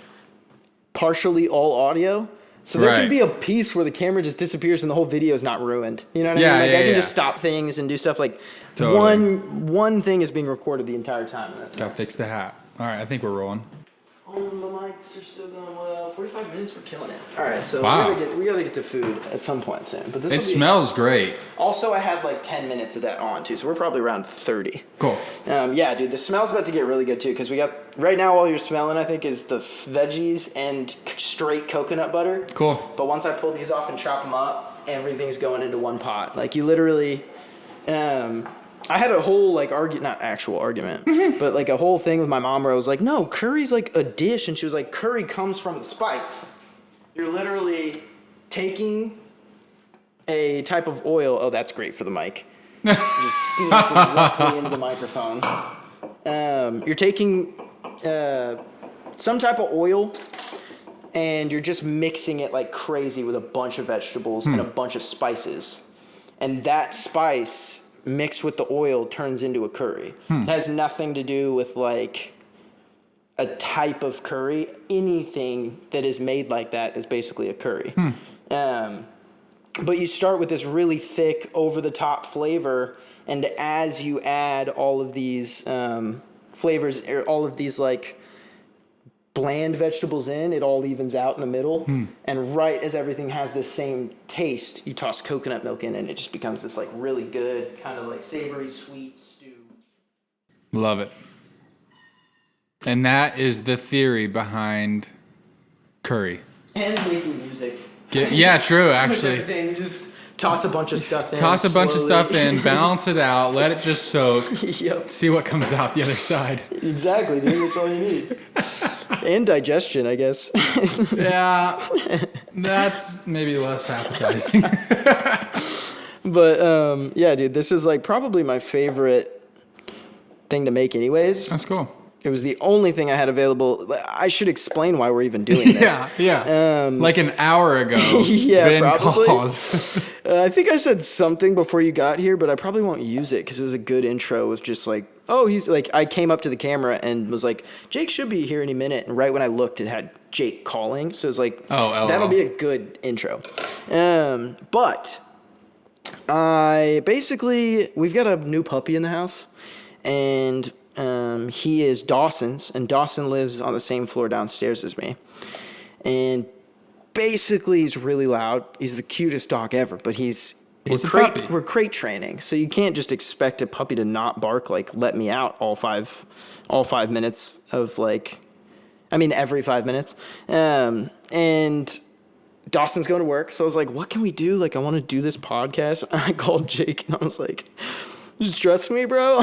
partially all audio, so there can
Right.
be a piece where the camera just disappears and the whole video is not ruined. You know what I
Yeah,
mean? Like
yeah,
I can
yeah.
just stop things and do stuff like
Totally.
one thing is being recorded the entire time. And that's
Gotta fix the hat. All right, I think we're rolling.
Oh, the mics are still going well. 45 minutes, we're killing it. All right, so
Wow.
we gotta get to food at some point soon. But this
It
will be-
smells great.
Also, I had like 10 minutes of that on too, so we're probably around 30.
Cool.
Yeah, dude, the smell's about to get really good too, because we got right now all you're smelling, I think, is the veggies and straight coconut butter.
Cool.
But once I pull these off and chop them up, everything's going into one pot. Like you literally, I had a whole like not actual argument, but like a whole thing with my mom where I was like, no, curry's like a dish, and she was like, curry comes from the spice. You're literally taking a type of oil. Oh, that's great for the mic. Just steam directly into the microphone. You're taking some type of oil, and you're just mixing it like crazy with a bunch of vegetables and a bunch of spices. And that spice mixed with the oil turns into a curry. It has nothing to do with like a type of curry. Anything that is made like that is basically a curry. But you start with this really thick, over-the-top flavor, and as you add all of these flavors, or all of these like bland vegetables in, it all evens out in the middle. And right as everything has the same taste, you toss coconut milk in, and it just becomes this like really good kind of like savory, sweet stew.
Love it. And that is the theory behind curry.
And making music.
Yeah, true, actually.
Everything, you just toss a bunch of stuff in.
Toss a bunch of
slowly.
stuff in, balance it out, let it just soak,
Yep.
see what comes out the other side.
Exactly, dude. That's all you need. And digestion, I guess.
Yeah, that's maybe less appetizing.
But yeah, dude, this is like probably my favorite thing to make anyways.
That's cool.
It was the only thing I had available. I should explain why we're even doing this.
Yeah. Like an hour ago,
Yeah,
Ben
probably.
calls.
I think I said something before you got here, but I probably won't use it because it was a good intro with just like, oh, he's like, I came up to the camera and was like, Jake should be here any minute. And right when I looked, it had Jake calling. So it was like,
Oh,
that'll be a good intro. But we've got a new puppy in the house, and he is Dawson's, and Dawson lives on the same floor downstairs as me. And basically, he's really loud. He's the cutest dog ever, but we're crate training, so you can't just expect a puppy to not bark. Like, let me out all five minutes of every 5 minutes. And Dawson's going to work, so I was like, what can we do? Like, I want to do this podcast. And I called Jake, and I was like, just trust me, bro.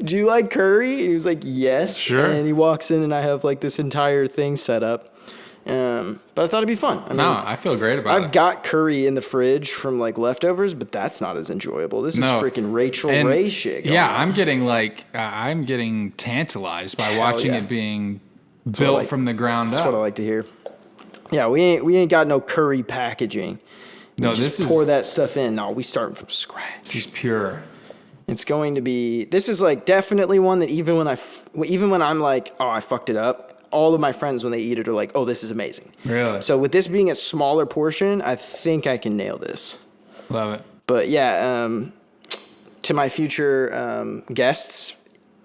Do you like curry? And he was like, yes.
Sure.
And he walks in, and I have like this entire thing set up. But I thought it'd be fun.
I feel great about it.
I've got curry in the fridge from like leftovers, but that's not as enjoyable. This is freaking Rachel
And
Ray shit.
Yeah,
on.
I'm getting tantalized by watching
yeah.
it being built from the ground
That's what I
up.
like to hear. Yeah, we ain't got no curry packaging.
No,
Just pour that stuff in. No, we starting from scratch.
This is pure.
It's going to be. This is like definitely one that even when I'm like, oh, I fucked it up, all of my friends when they eat it are like, oh, this is amazing.
Really?
So with this being a smaller portion, I think I can nail this.
Love it.
But yeah, to my future guests,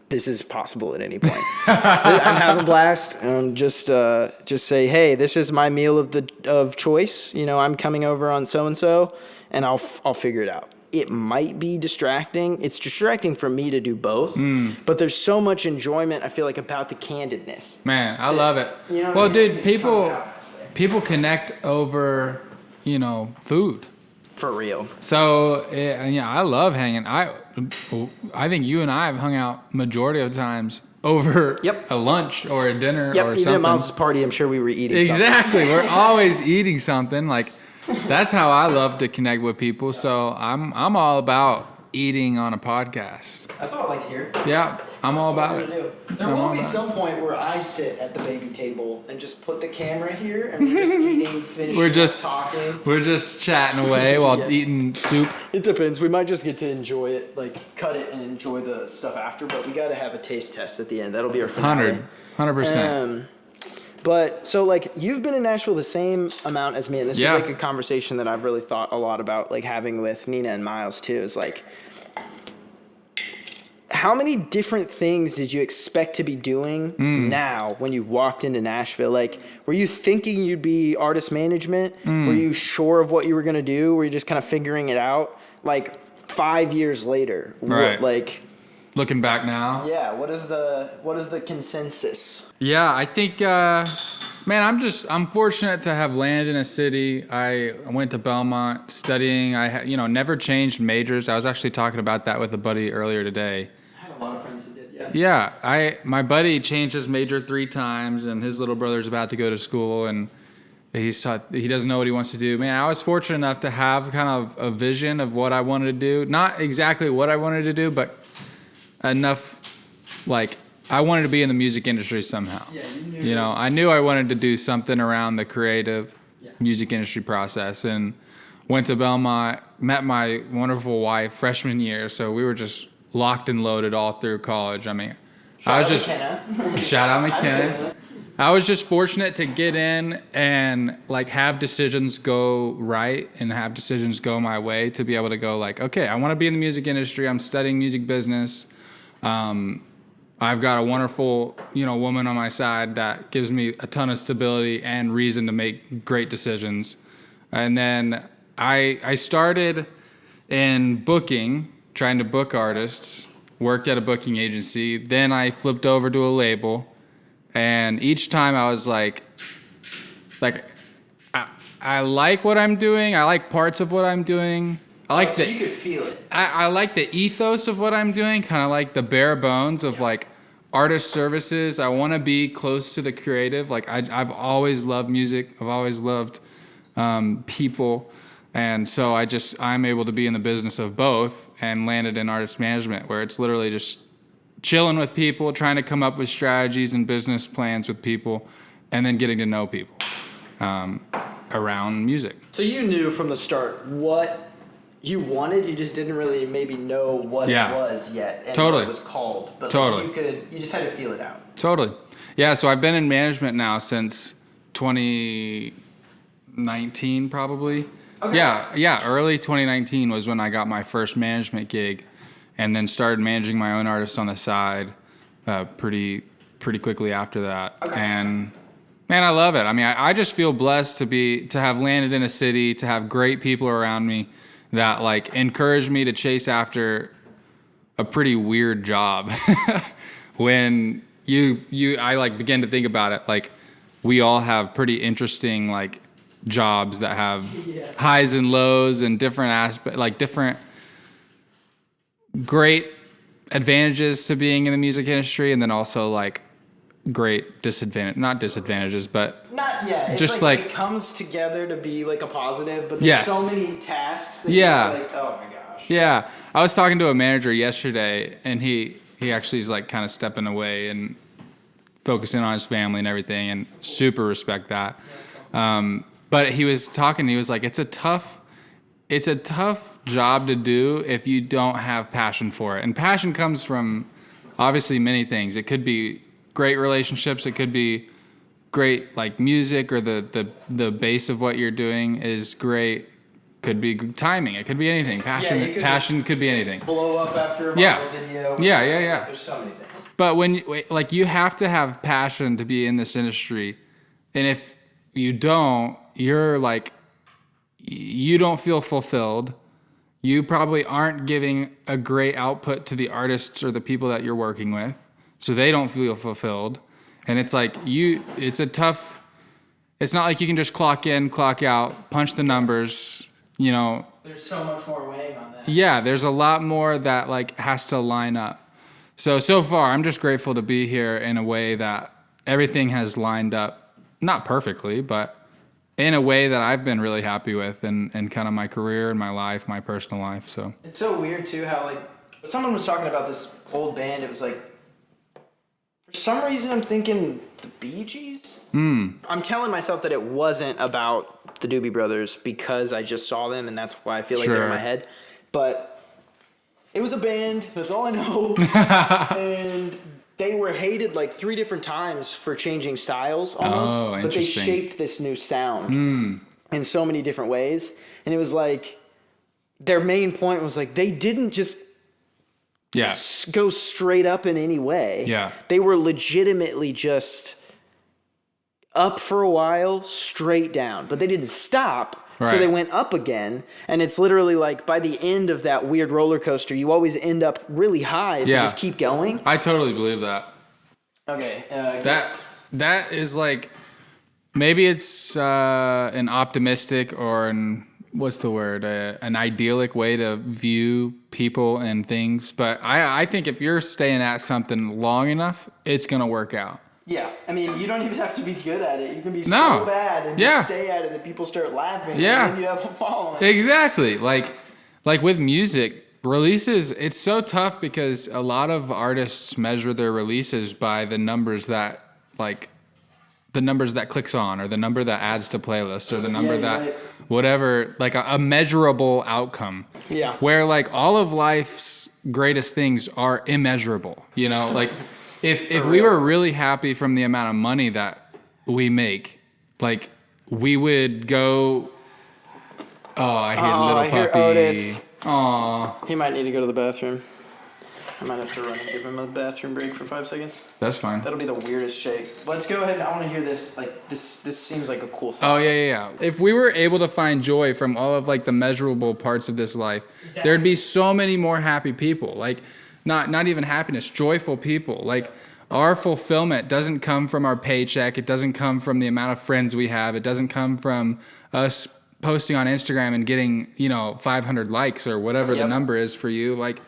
this is possible at any point. I'm having a blast. Just say, hey, this is my meal of choice. You know, I'm coming over on so and so, and I'll figure it out. It might be distracting. It's distracting for me to do both, but there's so much enjoyment, I feel like, about the candidness.
Man, I love it.
You know what
Well,
I mean?
dude,
It just comes out.
people connect over, food.
For real.
So, yeah, I love hanging. I think you and I have hung out majority of times over
Yep.
a lunch or a dinner
Yep,
or
even
something.
at Miles' party, I'm sure we were eating
Exactly. We're always eating something. Like, that's how I love to connect with people. So I'm all about eating on a podcast.
That's what I like to hear.
Yeah, I'm all about it.
There will be some point where I sit at the baby table and just put the camera here and we're just eating, finishing, talking.
We're just chatting away while eating soup.
It depends. We might just get to enjoy it, like cut it and enjoy the stuff after, but we got to have a taste test at the end. That'll be our finale.
100%.
But so like you've been in Nashville the same amount as me, and this is like a conversation that I've really thought a lot about, like having with Nina and Miles too. Is like, how many different things did you expect to be doing now when you walked into Nashville? Like, were you thinking you'd be artist management? Were you sure of what you were gonna do? Were you just kind of figuring it out? Like 5 years later,
right?
Like.
Looking back now.
Yeah, what is the consensus?
Yeah, I think, man, I'm fortunate to have landed in a city. I went to Belmont studying. I never changed majors. I was actually talking about that with a buddy earlier today.
I had a lot of friends who did, yeah.
Yeah, my buddy changed his major 3 times, and his little brother's about to go to school, and he doesn't know what he wants to do. Man, I was fortunate enough to have kind of a vision of what I wanted to do. Not exactly what I wanted to do, but enough, like, I wanted to be in the music industry somehow. Yeah, you know, I knew I wanted to do something around the creative music industry process, and went to Belmont, met my wonderful wife freshman year, so we were just locked and loaded all through college. I mean, shout out McKenna. I was just fortunate to get in and like have decisions go right and have decisions go my way, to be able to go like, okay, I want to be in the music industry. I'm studying music business. I've got a wonderful, woman on my side that gives me a ton of stability and reason to make great decisions. And then I started in booking, trying to book artists, worked at a booking agency. Then I flipped over to a label. And each time I was like I like what I'm doing. I like parts of what I'm doing. You could feel it. I like the ethos of what I'm doing, kind of like the bare bones of like artist services. I want to be close to the creative. Like I've always loved music. I've always loved people. And so I'm able to be in the business of both, and landed in artist management, where it's literally just chilling with people, trying to come up with strategies and business plans with people, and then getting to know people around music. So you knew from the start what you wanted, you just didn't really maybe know what it was yet, and what it was called. But you just had to feel it out. Totally. Yeah, so I've been in management now since 2019 probably. Okay. Yeah, early 2019 was when I got my first management gig, and then started managing my own artists on the side pretty quickly after that. Okay. And man, I love it. I mean, I just feel blessed to have landed in a city, to have great people around me that like encourage me to chase after a pretty weird job. When I like begin to think about it, like we all have pretty interesting like jobs that have highs and lows and different aspects, like different great advantages to being in the music industry, and then also like great not disadvantages, but it's just like it comes together to be like a positive, but there's so many tasks that it's like, oh my gosh. Yeah. I was talking to a manager yesterday, and he actually is like kind of stepping away and focusing on his family and everything, and super respect that. But he was like, it's a tough job to do if you don't have passion for it. And passion comes from obviously many things. It could be great relationships. It could be great like music, or the base of what you're doing is great. Could be timing. It could be anything. Passion could be anything. Blow up after a viral video. Yeah. There's so many things. But when you have to have passion to be in this industry, and if you don't, you're like, you don't feel fulfilled. You probably aren't giving a great output to the artists or the people that you're working with, so they don't feel fulfilled. And it's like it's not like you can just clock in, clock out, punch the numbers, There's so much more weighing on that. Yeah, there's a lot more that like has to line up. So far, I'm just grateful to be here in a way that everything has lined up, not perfectly, but in a way that I've been really happy with in kind of my career and my life, my personal life. So
It's so weird too how like someone was talking about this old band. It was like for some reason I'm thinking the Bee Gees. I'm telling myself that it wasn't about the Doobie Brothers because I just saw them and that's why I feel like they're in my head. But it was a band. That's all I know. And they were hated like 3 different times for changing styles almost.
Oh,
but they
interesting.
shaped this new sound in so many different ways. And it was like their main point was like they didn't just go straight up in any way.
Yeah.
They were legitimately just up for a while, straight down. But they didn't stop. So
Right.
they went up again, and it's literally like by the end of that weird roller coaster, you always end up really high if you just keep going.
I totally believe that.
Okay.
That is like, maybe it's an optimistic or an idyllic way to view people and things. But I think if you're staying at something long enough, it's going to work out.
Yeah, I mean, you don't even have to be good at it. You can be so bad and just stay at it that people start laughing.
Yeah.
And then you have a following.
Exactly. Like with music releases, it's so tough because a lot of artists measure their releases by the numbers that clicks on, or the number that adds to playlists, or the number whatever, like a measurable outcome.
Yeah.
Where like all of life's greatest things are immeasurable, you know, like if we were really happy from the amount of money that we make, like we would go, I hear little puppy.
Otis.
Aw.
He might need to go to the bathroom. I might have to run and give him a bathroom break for 5 seconds.
That's fine.
That'll be the weirdest shake. Let's go ahead. I want to hear this. Like this seems like a cool thing.
Oh yeah. If we were able to find joy from all of like the measurable parts of this life, there'd be so many more happy people. Like not even happiness, joyful people. Like our fulfillment doesn't come from our paycheck. It doesn't come from the amount of friends we have. It doesn't come from us posting on Instagram and getting, 500 likes or whatever the number is for you. Like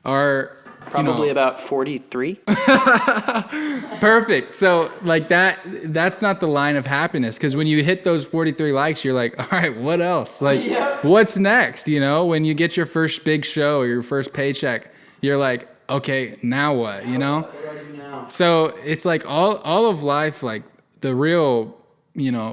our
Probably about 43.
Perfect. So like that's not the line of happiness, because when you hit those 43 likes, you're like, all right, what else? Like what's next? When you get your first big show or your first paycheck, you're like, okay, now what? So it's like all of life, like the real,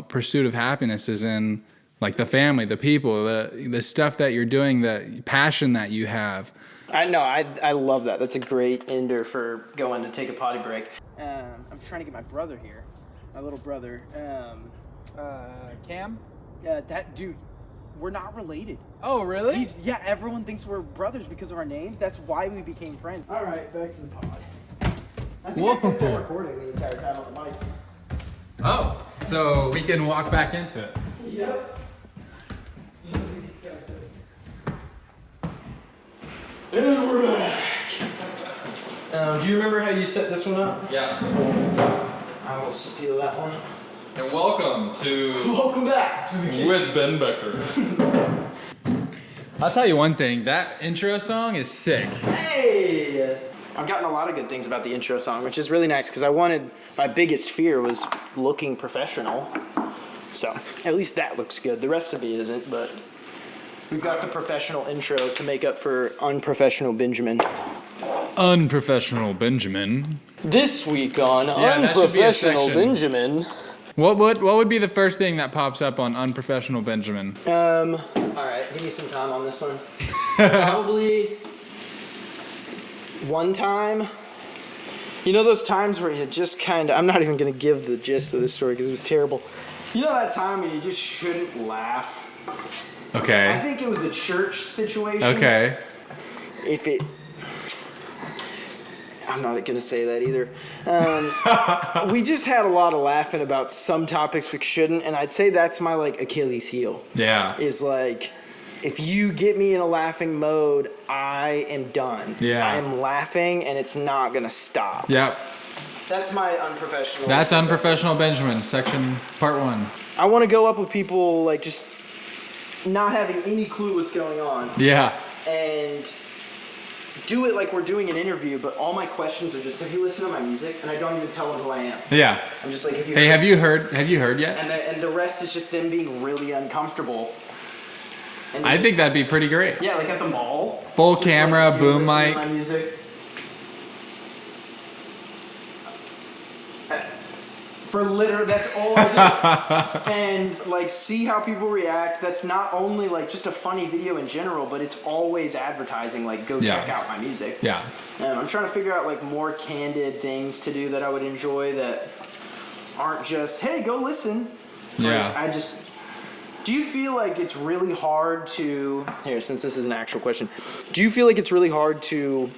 pursuit of happiness is in like the family, the people, the stuff that you're doing, the passion that you have.
I know. I love that. That's a great ender for going to take a potty break. I'm trying to get my brother here. My little brother.
Cam?
That dude. We're not related.
Oh, really?
Everyone thinks we're brothers because of our names. That's why we became friends. All right, back to the pod. I think I've been recording the entire time on the mics.
Oh, so we can walk back into it.
Yep. And we're back. Do you remember how you set this one up?
Yeah.
I will steal that one.
And welcome
back to the kitchen.
With Ben Becker. I'll tell you one thing, that intro song is sick.
Hey! I've gotten a lot of good things about the intro song, which is really nice because my biggest fear was looking professional. So, at least that looks good. The rest of it isn't, but we've got the professional intro to make up for unprofessional Benjamin.
Unprofessional Benjamin.
This week on
that should be a
Unprofessional
section.
Benjamin.
What would be the first thing that pops up on Unprofessional Benjamin?
Alright, give me some time on this one. Probably one time. You know those times where you just I'm not even going to give the gist of this story because it was terrible. You know that time when you just shouldn't laugh?
Okay.
I think it was a church situation.
Okay.
I'm not going to say that either. We just had a lot of laughing about some topics we shouldn't, and I'd say that's my Achilles heel.
Yeah.
Is if you get me in a laughing mode, I am done.
Yeah.
I am laughing, and it's not going to stop.
Yep.
That's my unprofessional.
That's Unprofessional Benjamin, section part 1.
I want to go up with people just not having any clue what's going on.
Yeah.
And do it like we're doing an interview, but all my questions are just, have you listened to my music? And I don't even tell them who I am.
Yeah.
I'm just like,
Hey, have you heard yet?
And the rest is just them being really uncomfortable. And
I think that'd be pretty great.
Yeah, like at the mall.
Full camera,
like,
boom
listen to
mic.
my music. That's all I do. And like, see how people react. That's not only like just a funny video in general, but it's always advertising. Like, go check out my music.
Yeah.
I'm trying to figure out like more candid things to do that I would enjoy that aren't just, hey, go listen.
Yeah.
Like, do you feel like it's really hard to, here, since this is an actual question, do you feel like it's really hard to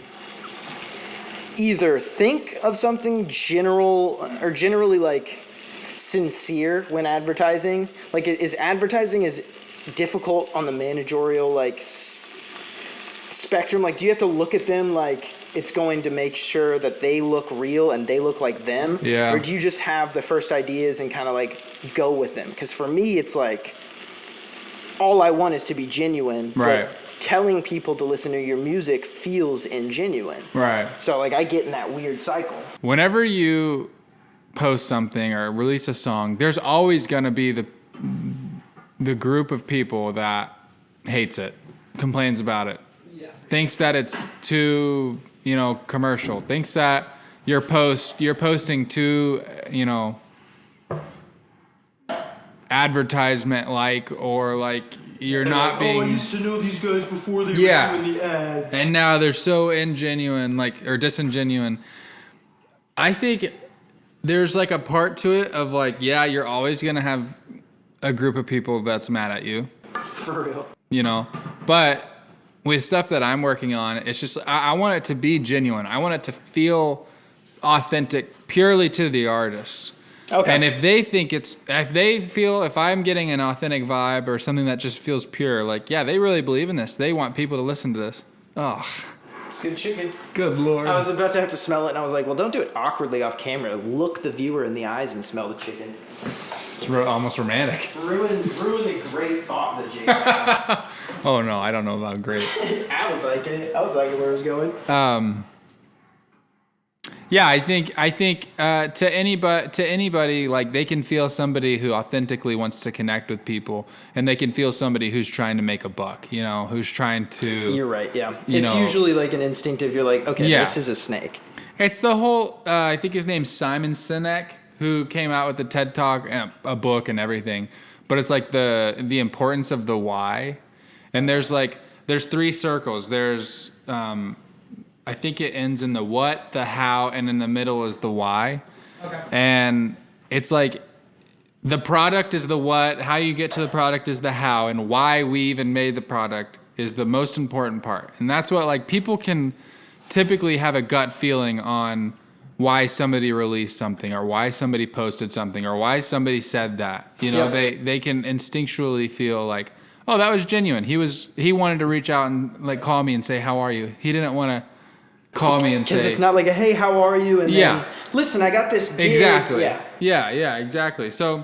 either think of something generally like sincere when advertising? Like, is advertising as difficult on the managerial like spectrum? Like, do you have to look at them like it's going to make sure that they look real and they look like them?
Yeah.
Or do you just have the first ideas and kind of like go with them? Because for me, it's like all I want is to be genuine.
Right.
But telling people to listen to your music feels ingenuine.
Right.
So like I get in that weird cycle.
Whenever you post something or release a song, there's always going to be the group of people that hates it, complains about it, thinks that it's too, commercial, thinks that you're posting too, advertisement like, or like you're not being.
Oh, I used to know these guys before they were doing the ads.
And now they're so ingenuine, or disingenuine. I think there's like a part to it of like, yeah, you're always gonna have a group of people that's mad at you.
For real.
But with stuff that I'm working on, it's just I want it to be genuine. I want it to feel authentic, purely to the artist.
Okay.
And if I'm getting an authentic vibe or something that just feels pure, like, yeah, they really believe in this. They want people to listen to this. Oh,
it's good chicken.
Good Lord.
I was about to have to smell it, and I was like, well, don't do it awkwardly off camera. Look the viewer in the eyes and smell the chicken.
It's almost romantic.
Ruin the great thought that Jake had.
Oh, no, I don't know about great.
I was liking it. I was liking where it was going.
Yeah, I think to anybody, like, they can feel somebody who authentically wants to connect with people, and they can feel somebody who's trying to make a buck, who's trying to.
You're right. Yeah, it's usually like an instinctive. You're like, okay, this is a snake.
It's the whole. I think his name's Simon Sinek, who came out with the TED Talk, a book, and everything. But it's like the importance of the why, and there's three circles. There's I think it ends in the what, the how, and in the middle is the why. Okay. And it's like the product is the what, how you get to the product is the how, and why we even made the product is the most important part. And that's what, like, people can typically have a gut feeling on why somebody released something, or why somebody posted something, or why somebody said that. They can instinctually feel like, oh, that was genuine. He wanted to reach out and like call me and say, how are you? He didn't want to call me and say,
because it's not like a hey, how are you? And then listen, I got this gig.
Exactly. Yeah, exactly. So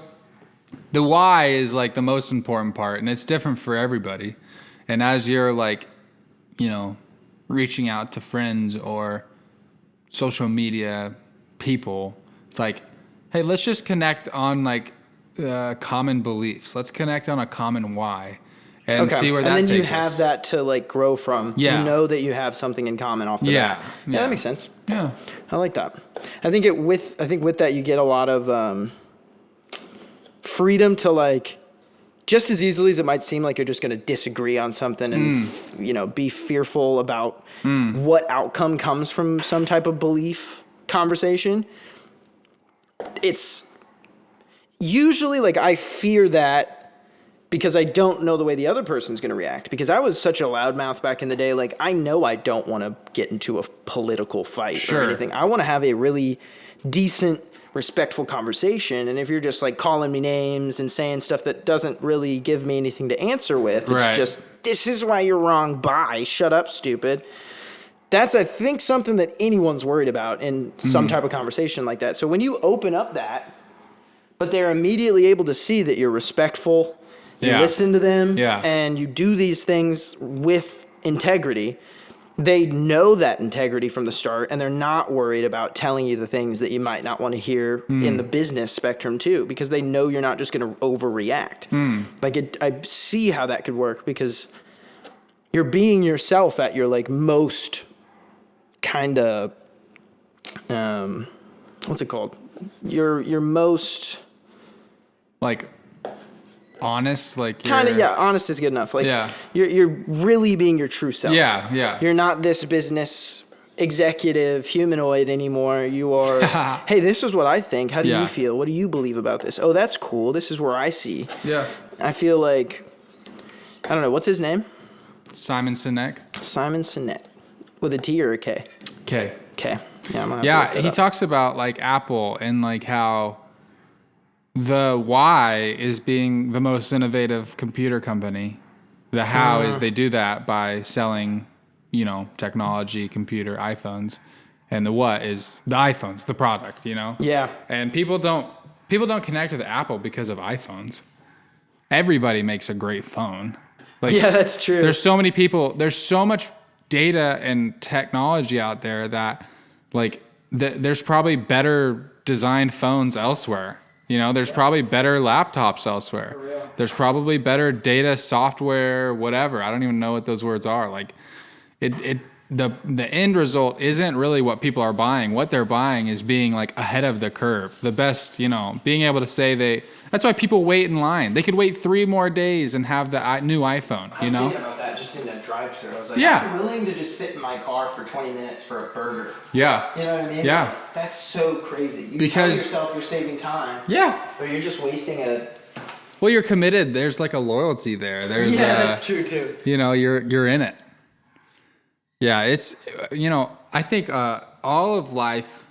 the why is like the most important part, and it's different for everybody. And as you're like, reaching out to friends or social media people, it's like, hey, let's just connect on like common beliefs. Let's connect on a common why. And see where that takes us. And then you
have that to like grow from.
Yeah.
You know that you have something in common off the bat. Yeah, that makes sense.
Yeah.
I like that. I think with that you get a lot of freedom to like, just as easily as it might seem like you're just going to disagree on something and be fearful about what outcome comes from some type of belief conversation. It's usually like I fear that because I don't know the way the other person's going to react. Because I was such a loudmouth back in the day. Like, I know I don't want to get into a political fight or anything. I want to have a really decent, respectful conversation. And if you're just like calling me names and saying stuff that doesn't really give me anything to answer with, it's just, this is why you're wrong. Bye. Shut up, stupid. That's, I think, something that anyone's worried about in some type of conversation like that. So when you open up that, but they're immediately able to see that you're respectful, you listen to them, and you do these things with integrity, they know that integrity from the start, and they're not worried about telling you the things that you might not want to hear in the business spectrum too, because they know you're not just going to overreact. Like I see how that could work, because you're being yourself at your like most kind of what's it called? Your most
Like honest, like
kind of honest is good enough. Like you're really being your true self.
Yeah.
You're not this business executive humanoid anymore. You are, hey, this is what I think. How do you feel? What do you believe about this? Oh, that's cool. This is where I see.
Yeah.
I feel like, I don't know, what's his name?
Simon Sinek.
Simon Sinek. With a T or a K?
K.
K. Yeah, I'm gonna have to look that
he
up.
talks about like Apple and like how the why is being the most innovative computer company. The how is they do that by selling, technology, computer, iPhones. And the what is the iPhones, the product,
Yeah.
And people don't connect with Apple because of iPhones. Everybody makes a great phone. Like,
Yeah, that's true.
There's so many people, there's so much data and technology out there that like there's probably better designed phones elsewhere. There's probably better laptops elsewhere. There's probably better data software, whatever. I don't even know what those words are. Like the end result isn't really what people are buying. What they're buying is being like ahead of the curve. The best, being able to say that's why people wait in line. They could wait 3 more days and have the new iPhone,
I was thinking about that just in a drive-thru. I was like, I'm willing to just sit in my car for 20 minutes for a burger.
Yeah.
You know what I mean?
Yeah.
Like, that's so crazy. You
Because
tell yourself you're saving time.
Yeah.
But you're just wasting a...
Well, you're committed. There's like a loyalty there. There's
that's true too.
You're in it. Yeah, it's I think all of life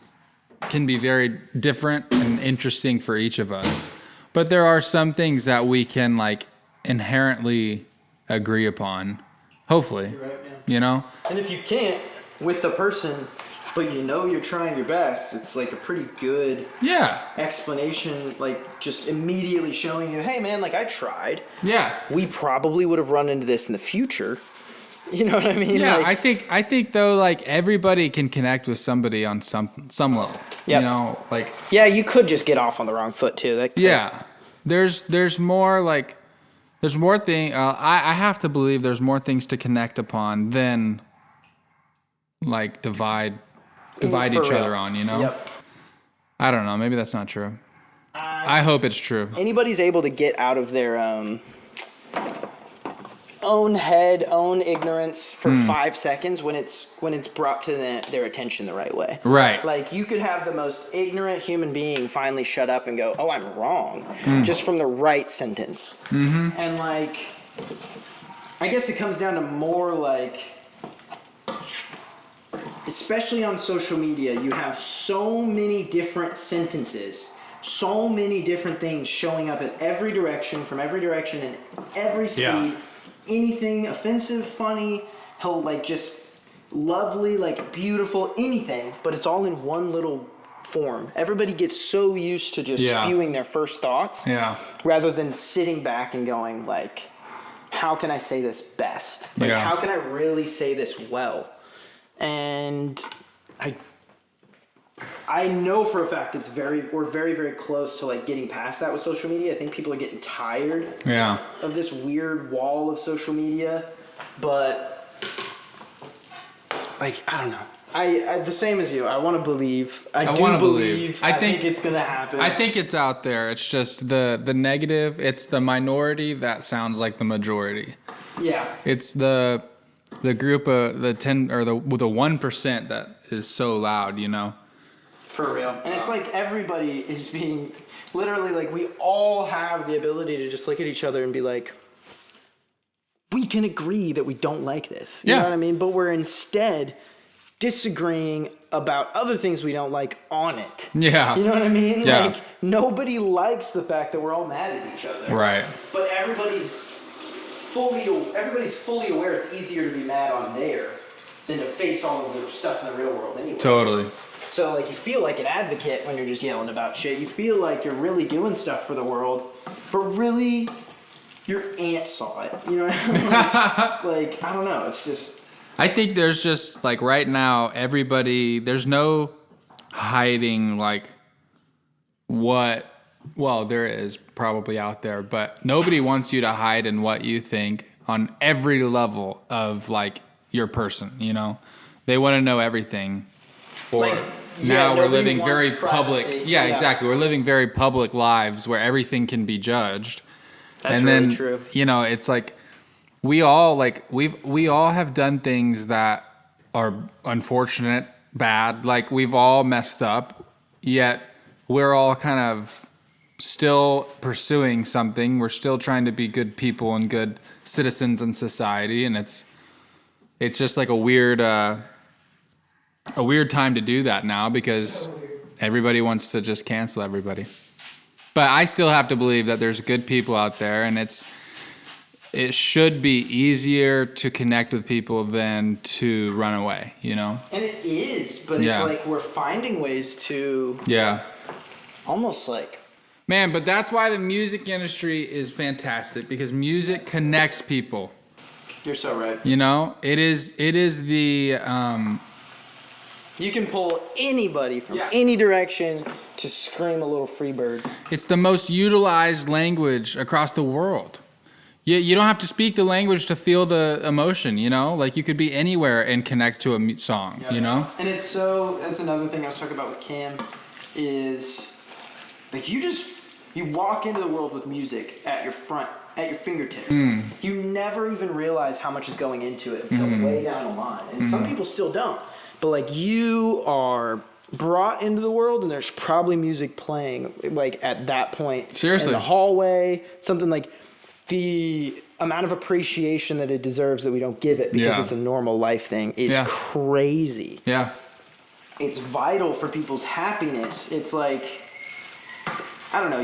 can be very different and interesting for each of us. But there are some things that we can like inherently agree upon. Hopefully.
You're right, And if you can't with the person, but you're trying your best, it's like a pretty good explanation, like just immediately showing you, hey man, like I tried. Yeah. We probably would have run into this in the future. You know what I mean?
Yeah,
like,
I think though, like everybody can connect with somebody on some level.
Yep.
Yeah,
you could just get off on the wrong foot too.
There's more like there's more thing. I have to believe there's more things to connect upon than like divide each other on.
Yep.
I don't know. Maybe that's not true. I hope it's true.
Anybody's able to get out of their own head, own ignorance for 5 seconds when it's brought to their attention the right way.
Right.
Like you could have the most ignorant human being finally shut up and go, "Oh, I'm wrong," just from the right sentence. Mm-hmm. And like, I guess it comes down to more like, especially on social media, you have so many different sentences. So many different things showing up in every direction, from every direction, and every speed. Yeah. Anything offensive, funny, like just lovely, like beautiful, anything, but it's all in one little form. Everybody gets so used to just spewing their first thoughts rather than sitting back and going like, how can I say this best? Like, how can I really say this well? And I know for a fact we're very, very close to like getting past that with social media. I think people are getting tired of this weird wall of social media. But like, I don't know. I the same as you. I want to believe. I do believe. I think it's going to happen.
I think it's out there. It's just the negative. It's the minority that sounds like the majority. Yeah. It's the group of the 10 or the 1% that is so loud,
For real. And it's like everybody is being literally like, we all have the ability to just look at each other and be like, we can agree that we don't like this. You know what I mean? But we're instead disagreeing about other things we don't like on it. Yeah. You know what I mean? Yeah. Like nobody likes the fact that we're all mad at each other. Right. But everybody's fully aware it's easier to be mad on there than to face all of the stuff in the real world anyways. Totally. So, like, you feel like an advocate when you're just yelling about shit. You feel like you're really doing stuff for the world, but really, your aunt saw it. You know what I mean? Like, I don't know. It's just...
I think there's just like right now, there's no hiding like there is probably out there, but nobody wants you to hide in what you think on every level of like your person, you know? They want to know everything. Now we're living very public. Yeah, exactly. We're living very public lives where everything can be judged.
That's
and
really
then,
true.
You know, it's like we all have done things that are unfortunate, bad. Like we've all messed up, yet we're all kind of still pursuing something. We're still trying to be good people and good citizens in society, and it's just like a weird time to do that now because everybody wants to just cancel everybody. But I still have to believe that there's good people out there, and it should be easier to connect with people than to run away, you know?
And it is, but it's like we're finding ways to almost like...
Man, but that's why the music industry is fantastic, because music connects people.
You're so right.
You know, it is the...
You can pull anybody from any direction to scream a little free bird.
It's the most utilized language across the world. You don't have to speak the language to feel the emotion, you know? Like, you could be anywhere and connect to a song, you know?
And that's another thing I was talking about with Cam, is, like, you walk into the world with music at your fingertips. You never even realize how much is going into it until way down the line. And some people still don't. But, like, you are brought into the world, and there's probably music playing, like, at that point.
Seriously.
In the hallway, something like... The amount of appreciation that it deserves that we don't give it because it's a normal life thing is crazy.
Yeah.
It's vital for people's happiness. It's like, I don't know,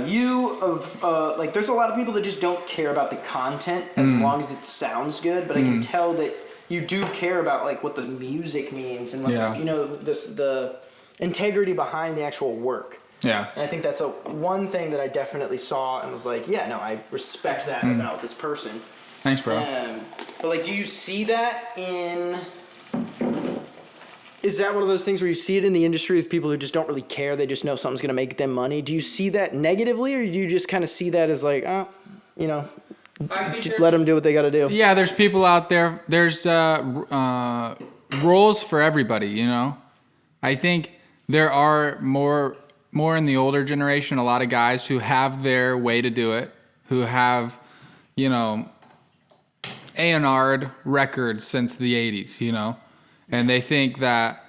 like there's a lot of people that just don't care about the content as long as it sounds good, but I can tell that you do care about like what the music means and what the integrity behind the actual work.
Yeah.
And I think that's one thing that I definitely saw and was like, yeah, no, I respect that about this person.
Thanks, bro.
But, like, do you see that is that one of those things where you see it in the industry with people who just don't really care, they just know something's going to make them money? Do you see that negatively, or do you just kind of see that as like, just let them do what they got to do?
Yeah, there's people out there. There's roles for everybody, you know? I think there are more in the older generation, a lot of guys who have their way to do it, who have, A&R'd records since the 80s, you know? And they think that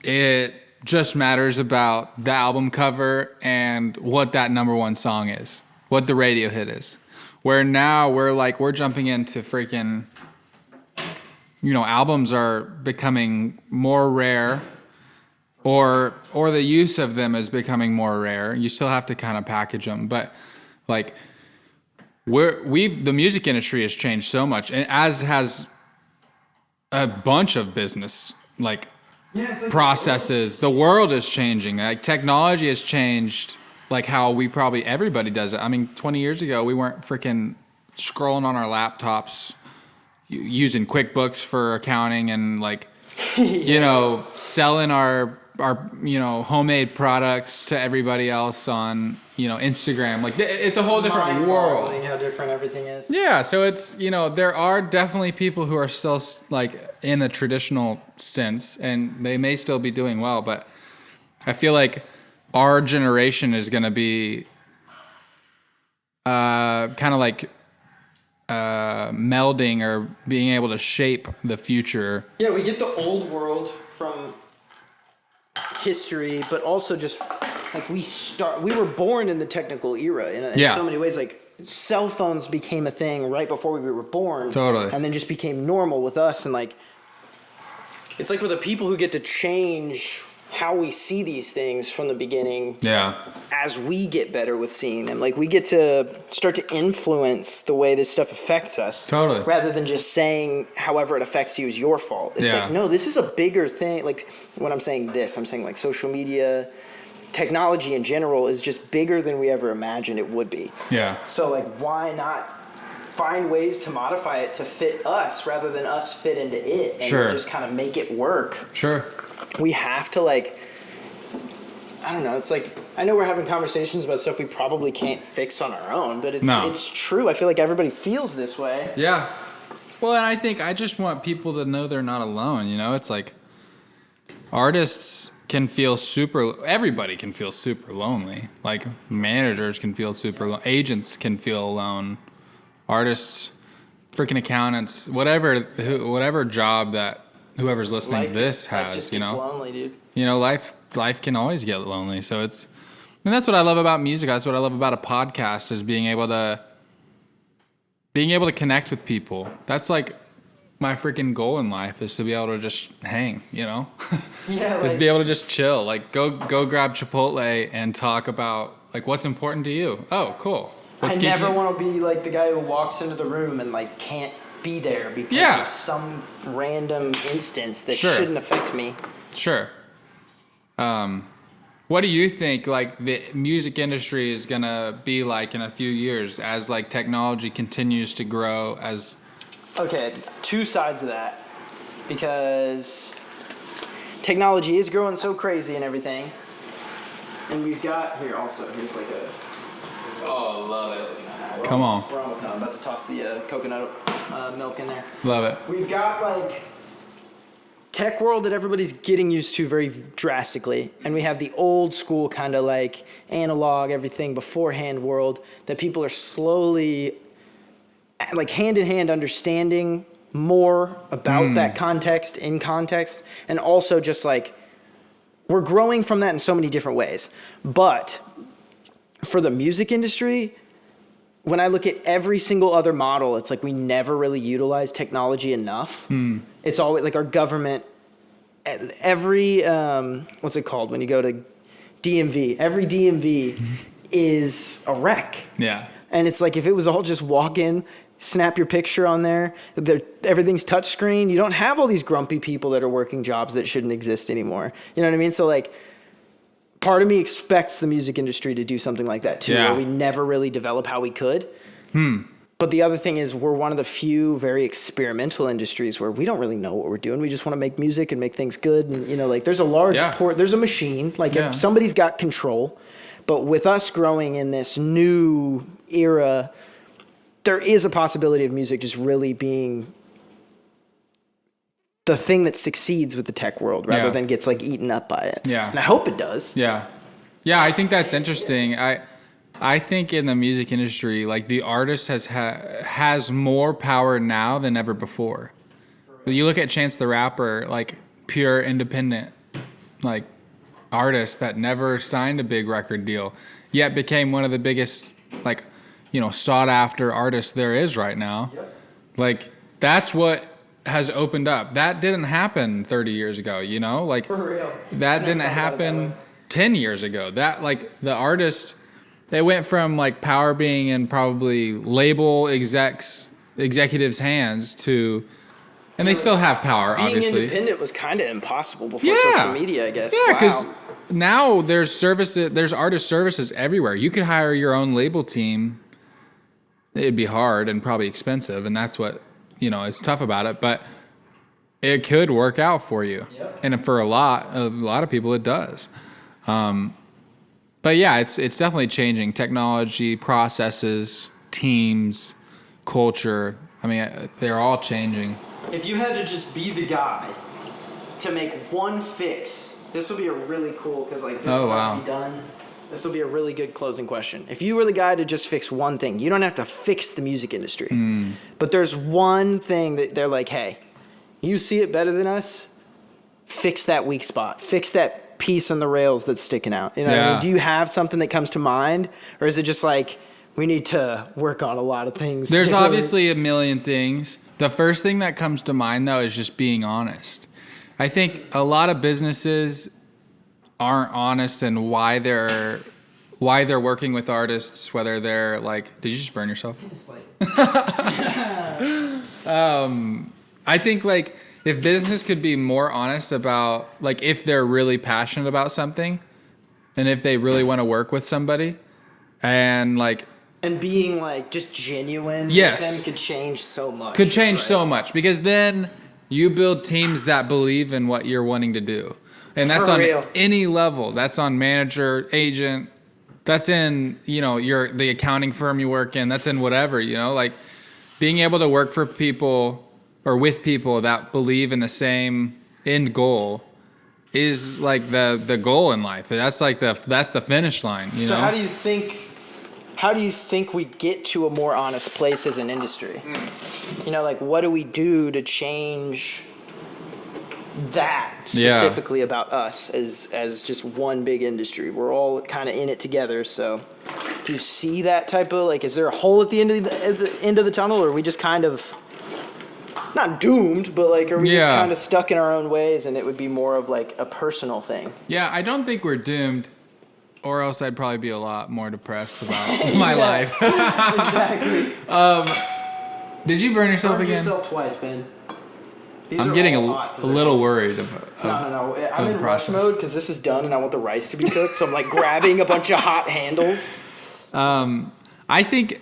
it just matters about the album cover and what that number one song is, what the radio hit is. Where now we're jumping into freaking, albums are becoming more rare. Or the use of them is becoming more rare. You still have to kind of package them, but like the music industry has changed so much, and as has a bunch of business processes. The world is changing. Like technology has changed, like how everybody does it. I mean, 20 years ago we weren't freaking scrolling on our laptops, using QuickBooks for accounting and selling our homemade products to everybody else on, Instagram. Like it's a whole different world.
How different everything is.
Yeah. So it's, there are definitely people who are still in a traditional sense, and they may still be doing well, but I feel like our generation is going to be melding or being able to shape the future.
Yeah, we get the old world from history, but also just we were born in the technical era in so many ways. Like cell phones became a thing right before we were born,
totally,
and then just became normal with us. And it's like we're the people who get to change how we see these things from the beginning.
Yeah.
As we get better with seeing them, we get to start to influence the way this stuff affects us.
Totally.
Rather than just saying however it affects you is your fault. It's like, no, this is a bigger thing. Like when I'm saying this, I'm saying social media, technology in general is just bigger than we ever imagined it would be.
Yeah.
So why not find ways to modify it to fit us rather than us fit into it, and just kind of make it work.
Sure.
We have to, like, I don't know, it's like, I know we're having conversations about stuff we probably can't fix on our own, but it's true. I feel like everybody feels this way.
Yeah. Well, and I think I just want people to know they're not alone, you know? It's like artists can feel everybody can feel super lonely. Like managers can feel super lonely. Agents can feel alone. Artists, freaking accountants, whatever job that whoever's listening to this has,
just
you
gets
know?
lonely, dude.
You know, life can always get lonely. So and that's what I love about music. That's what I love about a podcast, is being able to connect with people. That's like my freaking goal in life, is to be able to just hang, you know?
Yeah.
Just be able to just chill. Like go grab Chipotle and talk about like what's important to you. Oh, cool.
I never want to be like the guy who walks into the room and like can't be there because of some random instance that shouldn't affect me.
Sure. What do you think like the music industry is gonna be like in a few years as like technology continues to grow? Okay,
two sides of that, because technology is growing so crazy and everything, and here's like a. Oh, I love it. We're almost done. I'm about to toss the coconut milk in there.
Love it.
We've got like tech world that everybody's getting used to very drastically, and we have the old school kind of like analog everything beforehand world that people are slowly like hand in hand understanding more about that context, and also just like we're growing from that in so many different ways. But for the music industry, when I look at every single other model, it's like we never really utilize technology enough. It's always like our government, every, what's it called when you go to DMV? Every DMV is a wreck.
Yeah.
And it's like if it was all just walk in, snap your picture on there, everything's touchscreen, you don't have all these grumpy people that are working jobs that shouldn't exist anymore. You know what I mean? So like, part of me expects the music industry to do something like that too, where we never really develop how we could. But the other thing is we're one of the few very experimental industries where we don't really know what we're doing. We just want to make music and make things good. And, you know, like there's a large there's a machine, like if somebody's got control, but with us growing in this new era, there is a possibility of music just really being the thing that succeeds with the tech world rather than gets like eaten up by it. Yeah. And I hope it does.
Yeah. Yeah, I think that's interesting. I think in the music industry, like the artist has more power now than ever before. You look at Chance the Rapper, like pure independent, like artist that never signed a big record deal, yet became one of the biggest, like, you know, sought after artists there is right now. Like that's what has opened up. That didn't happen 30 years ago, you know? Like
for real.
That didn't happen 10 years ago. That like the artist, they went from like power being in probably label executives' hands to, and they still have power,
being
obviously.
Being independent was kind of impossible before social media, I guess.
Yeah, because now there's artist services everywhere. You could hire your own label team. It'd be hard and probably expensive, and that's what, you know, it's tough about it, but it could work out for you. And for a lot of people it does. But yeah, it's definitely changing. Technology, processes, teams, culture. I mean, they're all changing.
If you had to just be the guy to make one fix, this will be a really cool, because like this will be done. This will be a really good closing question. If you were the guy to just fix one thing, you don't have to fix the music industry. But there's one thing that they're like, hey, you see it better than us, fix that weak spot. Fix that piece on the rails that's sticking out. You know what I mean? Do you have something that comes to mind? Or is it just like, we need to work on a lot of things?
There's obviously a million things. The first thing that comes to mind, though, is just being honest. I think a lot of businesses aren't honest in why they're working with artists, whether they're like, did you just burn yourself? I think like if businesses could be more honest about like if they're really passionate about something and if they really want to work with somebody and
And being like just genuine
Yes.
with them could change so much.
Could change
right?
so much, because then you build teams that believe in what you're wanting to do. And that's
For
on
real.
any level. That's on manager, agent. That's in, the accounting firm you work in. That's in whatever, like being able to work for people or with people that believe in the same end goal is like the goal in life. That's like that's the finish line,
So how do you think we get to a more honest place as an industry? Like what do we do to change that specifically about us as just one big industry? We're all kind of in it together. So do you see that type of is there a hole at the end of the tunnel, or are we just kind of not doomed, but are we just kind of stuck in our own ways, and it would be more of a personal thing?
Yeah, I don't think we're doomed, or else I'd probably be a lot more depressed about my life.
Exactly.
Did you burn yourself
Burned
again?
yourself twice, man. These
I'm
are
getting
all
a
hot 'cause
little worried of
No. I'm
the
in rush
process.
mode because this is done and I want the rice to be cooked. So I'm grabbing a bunch of hot handles.
I think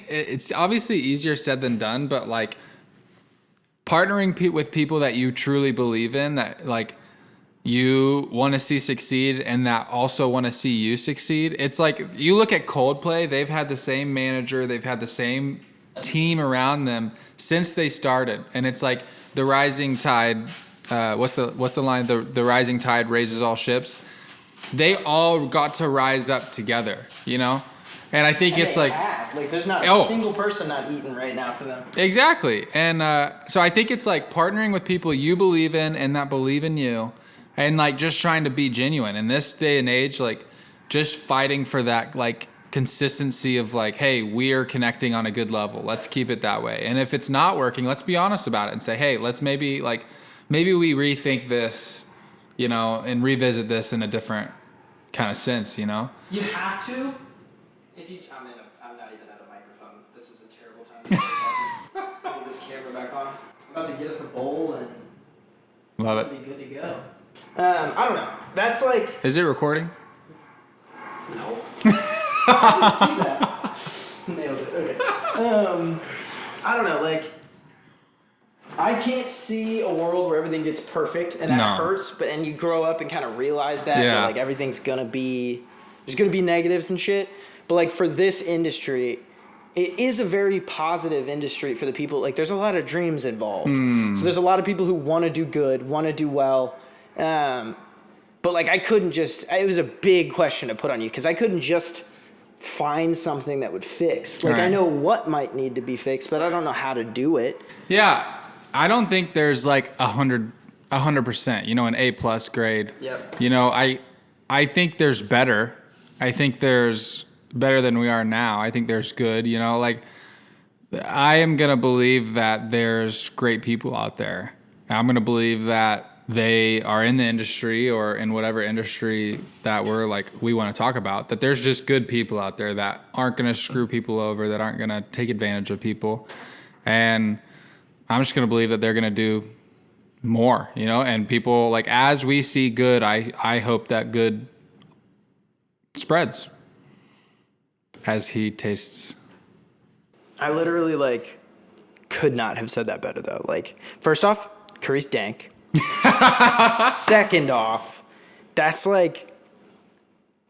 it's obviously easier said than done, but partnering with people that you truly believe in, that you want to see succeed and that also want to see you succeed. It's you look at Coldplay, they've had the same manager, they've had the same team around them since they started, and it's the rising tide. What's the line? The rising tide raises all ships. They all got to rise up together, And I think it's
there's not a single person not eating right now for them.
Exactly. And so I think it's partnering with people you believe in and that believe in you, and just trying to be genuine in this day and age, just fighting for that consistency of hey, we are connecting on a good level. Let's keep it that way. And if it's not working, let's be honest about it and say, hey, let's maybe we rethink this, and revisit this in a different kind of sense,
You have to. I'm not even at a microphone. This is a terrible time to start talking. Put this camera back on. I'm about to get us a bowl and
love
it'll
it.
be good to go. I don't know. That's
Is it recording?
no. I didn't see that. Nailed it. Okay. I don't know. I can't see a world where everything gets perfect, and that hurts. And you grow up and kind of realize that everything's gonna be there's gonna be negatives and shit. But for this industry, it is a very positive industry for the people. There's a lot of dreams involved. So there's a lot of people who want to do good, want to do well. But I couldn't just. It was a big question to put on you because I couldn't just find something that would fix.
Right.
I know what might need to be fixed, but I don't know how to do it.
Yeah. I don't think there's 100%, an A+ grade.
Yep.
I think there's better. I think there's better than we are now. I think there's good, I am going to believe that there's great people out there. I'm going to believe that they are in the industry or in whatever industry that we want to talk about, that there's just good people out there that aren't going to screw people over, that aren't going to take advantage of people. And I'm just going to believe that they're going to do more, and people as we see good, I hope that good spreads as he tastes.
I literally could not have said that better though. First off, curry's dank. Second off, that's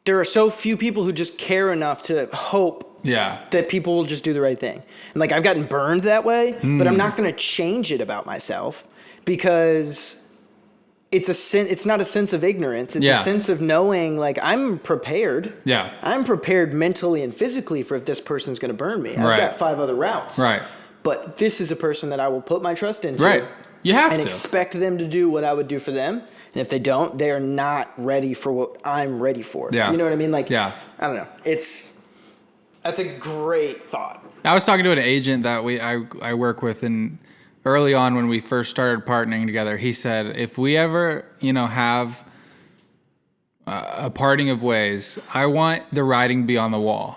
there are so few people who just care enough to hope that people will just do the right thing. And I've gotten burned that way, but I'm not going to change it about myself because it's not a sense of ignorance. It's a sense of knowing I'm prepared.
Yeah.
I'm prepared mentally and physically for if this person's going to burn me. I've got 5 other routes.
Right.
But this is a person that I will put my trust into.
Right. You have
and
to.
expect them to do what I would do for them. And if they don't, they are not ready for what I'm ready for.
Yeah.
You know what I mean? I don't know. That's a great thought.
I was talking to an agent that I work with, and early on when we first started partnering together, he said, if we ever, have a parting of ways, I want the writing to be on the wall.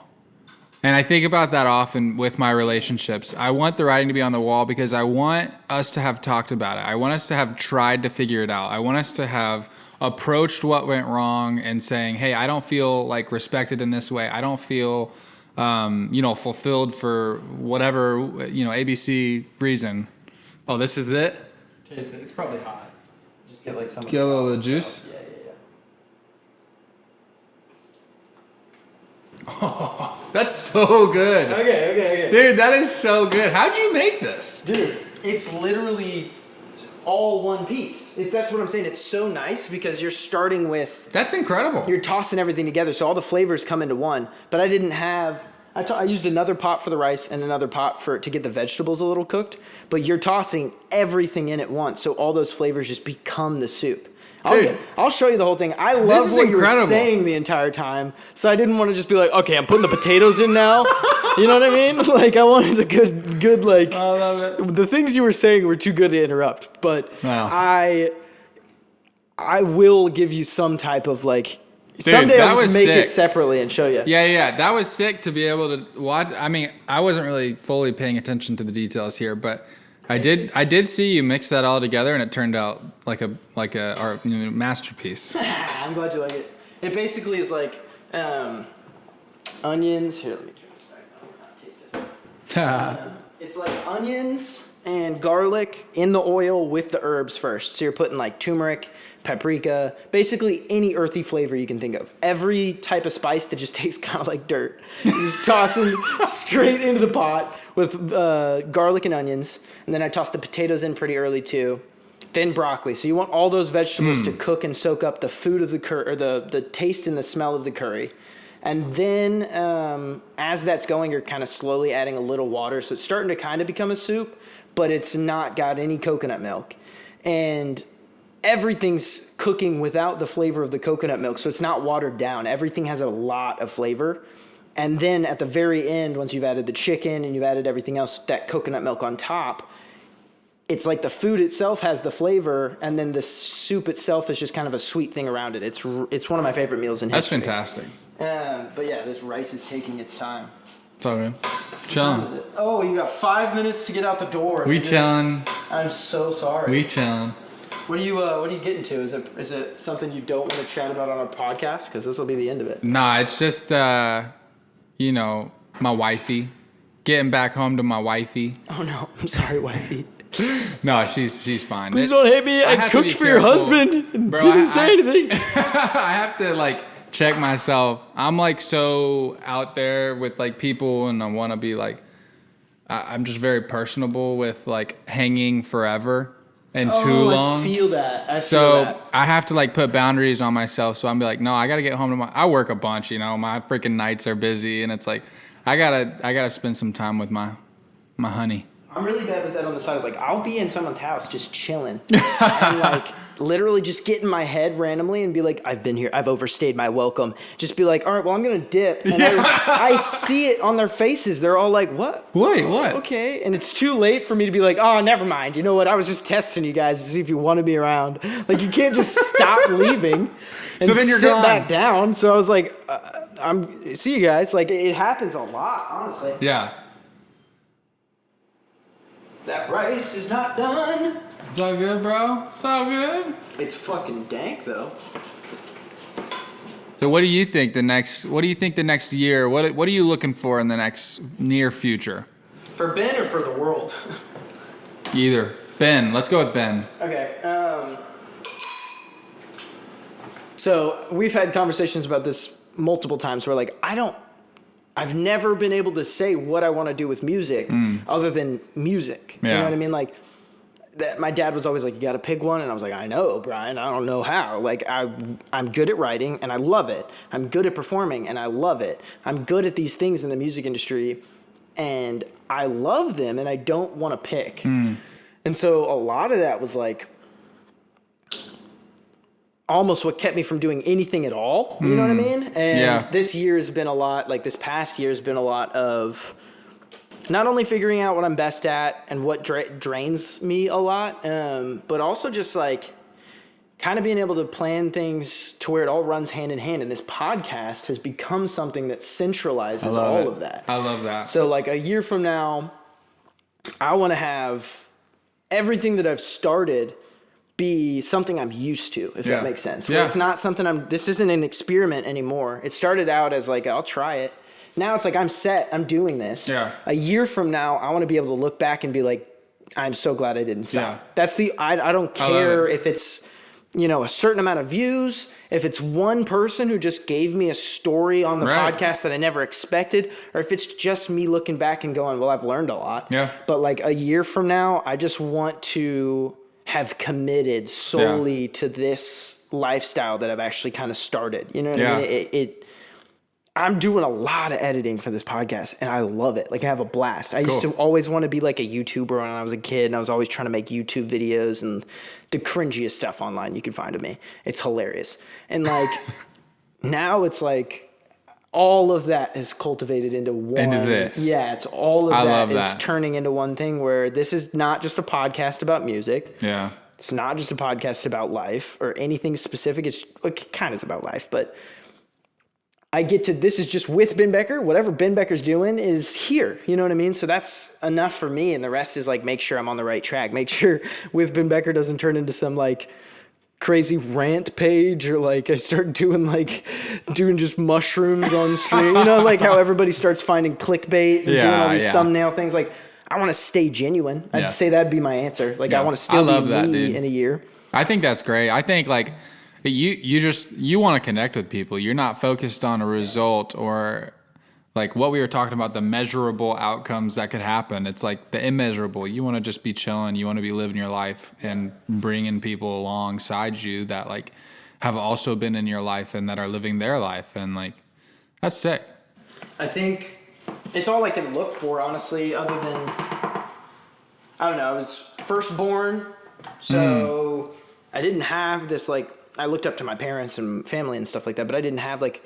And I think about that often with my relationships. I want the writing to be on the wall because I want us to have talked about it. I want us to have tried to figure it out. I want us to have approached what went wrong and saying, hey, I don't feel respected in this way. I don't feel fulfilled for whatever, ABC reason. Oh, this is it?
Taste it. It's probably hot. Just get like some.
Get a little of the juice?
Yeah.
Oh, that's so good.
Okay.
Dude, that is so good. How'd you make this?
Dude, it's literally all one piece. That's what I'm saying. It's so nice because you're starting with...
That's incredible.
You're tossing everything together, so all the flavors come into one. But I didn't have... I used another pot for the rice and another pot to get the vegetables a little cooked. But you're tossing everything in at once, so all those flavors just become the soup. I'll show you the whole thing. I love what you were saying the entire time, so I didn't want to just be like, okay, I'm putting the potatoes in now. You know what I mean? Like, I wanted a good like. I love it. The things you were saying were too good to interrupt, but
wow.
I will give you some type of like.
Dude,
someday I'll just make
sick.
it separately and show you.
Yeah. That was sick to be able to watch. I mean, I wasn't really fully paying attention to the details here, but I did see you mix that all together, and it turned out like a art masterpiece.
I'm glad you like it. It basically is like onions. Here, let me try this. Taste this. It's like onions and garlic in the oil with the herbs first. So you're putting like turmeric, paprika, basically any earthy flavor you can think of. Every type of spice that just tastes kind of like dirt. You just toss them straight into the pot with garlic and onions. And then I toss the potatoes in pretty early too. Then broccoli. So you want all those vegetables to cook and soak up the food of the curry, or the taste and the smell of the curry. And then as that's going, you're kind of slowly adding a little water. So it's starting to kind of become a soup, but it's not got any coconut milk. And everything's cooking without the flavor of the coconut milk, so it's not watered down. Everything has a lot of flavor. And then at the very end, once you've added the chicken and you've added everything else, that coconut milk on top, it's like the food itself has the flavor, and then the soup itself is just kind of a sweet thing around it. It's one of my favorite meals in history.
That's fantastic.
But yeah, this rice is taking its time.
It's all good.
What
Chilling.
time is it? Oh, you got 5 minutes to get out the door.
We chilling.
I'm so sorry.
We chilling.
What are you getting to? Is it something you don't want to chat about on our podcast? Because this will be the end of it.
Nah, it's just my wifey. Getting back home to my wifey.
Oh no, I'm sorry, wifey.
No, she's fine.
Please don't hate me. I cooked for your husband and didn't say anything.
I have to check myself. I'm so out there with people, and I want to be I'm just very personable with hanging forever and too long.
I feel that.
So I have to put boundaries on myself. So I'm no, I got to get home to I work a bunch, my freaking nights are busy, and it's I gotta spend some time with my honey.
I'm really bad with that on the side of I'll be in someone's house just chilling and literally just get in my head randomly and be I've been here, I've overstayed my welcome. Just be all right, well, I'm gonna dip, and I see it on their faces. They're all what?
Wait, what?
Okay, and it's too late for me to be oh, never mind. You know what? I was just testing you guys to see if you want to be around. You can't just stop leaving and
so then you're
sit
gone.
back down. So I was see you guys. It happens a lot, honestly.
Yeah.
That rice is not done.
It's all good, bro. It's all good.
It's fucking dank, though.
So what do you think the next year, what are you looking for in the next near future?
For Ben or for the world?
Either. Ben. Let's go with Ben.
Okay. So we've had conversations about this multiple times where I've never been able to say what I want to do with music other than music.
Yeah.
You know what I mean? My dad was always you got to pick one. And I was I know, Brian, I don't know how. I'm good at writing and I love it. I'm good at performing and I love it. I'm good at these things in the music industry and I love them and I don't want to pick. And so a lot of that was almost what kept me from doing anything at all. You know what I mean? And this year has been a lot, this past year has been a lot of not only figuring out what I'm best at and what drains me a lot, but also just kind of being able to plan things to where it all runs hand in hand. And this podcast has become something that centralizes all of that.
I love that.
So a year from now, I want to have everything that I've started be something I'm used to, if that makes sense. Where it's not something this isn't an experiment anymore. It started out as I'll try it. now it's like I'm set. I'm doing this.
Yeah.
A year from now, I want to be able to look back and be like, I'm so glad I didn't stop.
Yeah.
That's I don't care if it's, a certain amount of views, if it's one person who just gave me a story on the podcast that I never expected, or if it's just me looking back and going, well, I've learned a lot.
Yeah.
But like a year from now, I just want to have committed solely to this lifestyle that I've actually kind of started. You know what I mean? I'm doing a lot of editing for this podcast, and I love it. Like, I have a blast. I used to always want to be like a YouTuber when I was a kid, and I was always trying to make YouTube videos and the cringiest stuff online you can find of me. It's hilarious. And like, now it's like all of that is cultivated into one.
Into this.
Yeah, it's all of that is
that.
turning into one thing where this is not just a podcast about music.
Yeah.
It's not just a podcast about life or anything specific. It's like, kind of about life, but this is just with Ben Becker. Whatever Ben Becker's doing is here. You know what I mean? So that's enough for me. And the rest is like, make sure I'm on the right track. Make sure with Ben Becker doesn't turn into some like crazy rant page or like I start doing just mushrooms on stream. Like how everybody starts finding clickbait and doing all these thumbnail things. Like, I want to stay genuine. I'd say that'd be my answer. Like, I want to still be me in a year.
I think that's great. I think like you want to connect with people. You're not focused on a result or like what we were talking about, the measurable outcomes that could happen. It's like the immeasurable. You want to just be chilling. You want to be living your life and bringing people alongside you that like have also been in your life and that are living their life. And like, that's sick.
I think it's all I can look for, honestly, other than, I don't know, I was firstborn, so I didn't have this, like, I looked up to my parents and family and stuff like that, but I didn't have, like,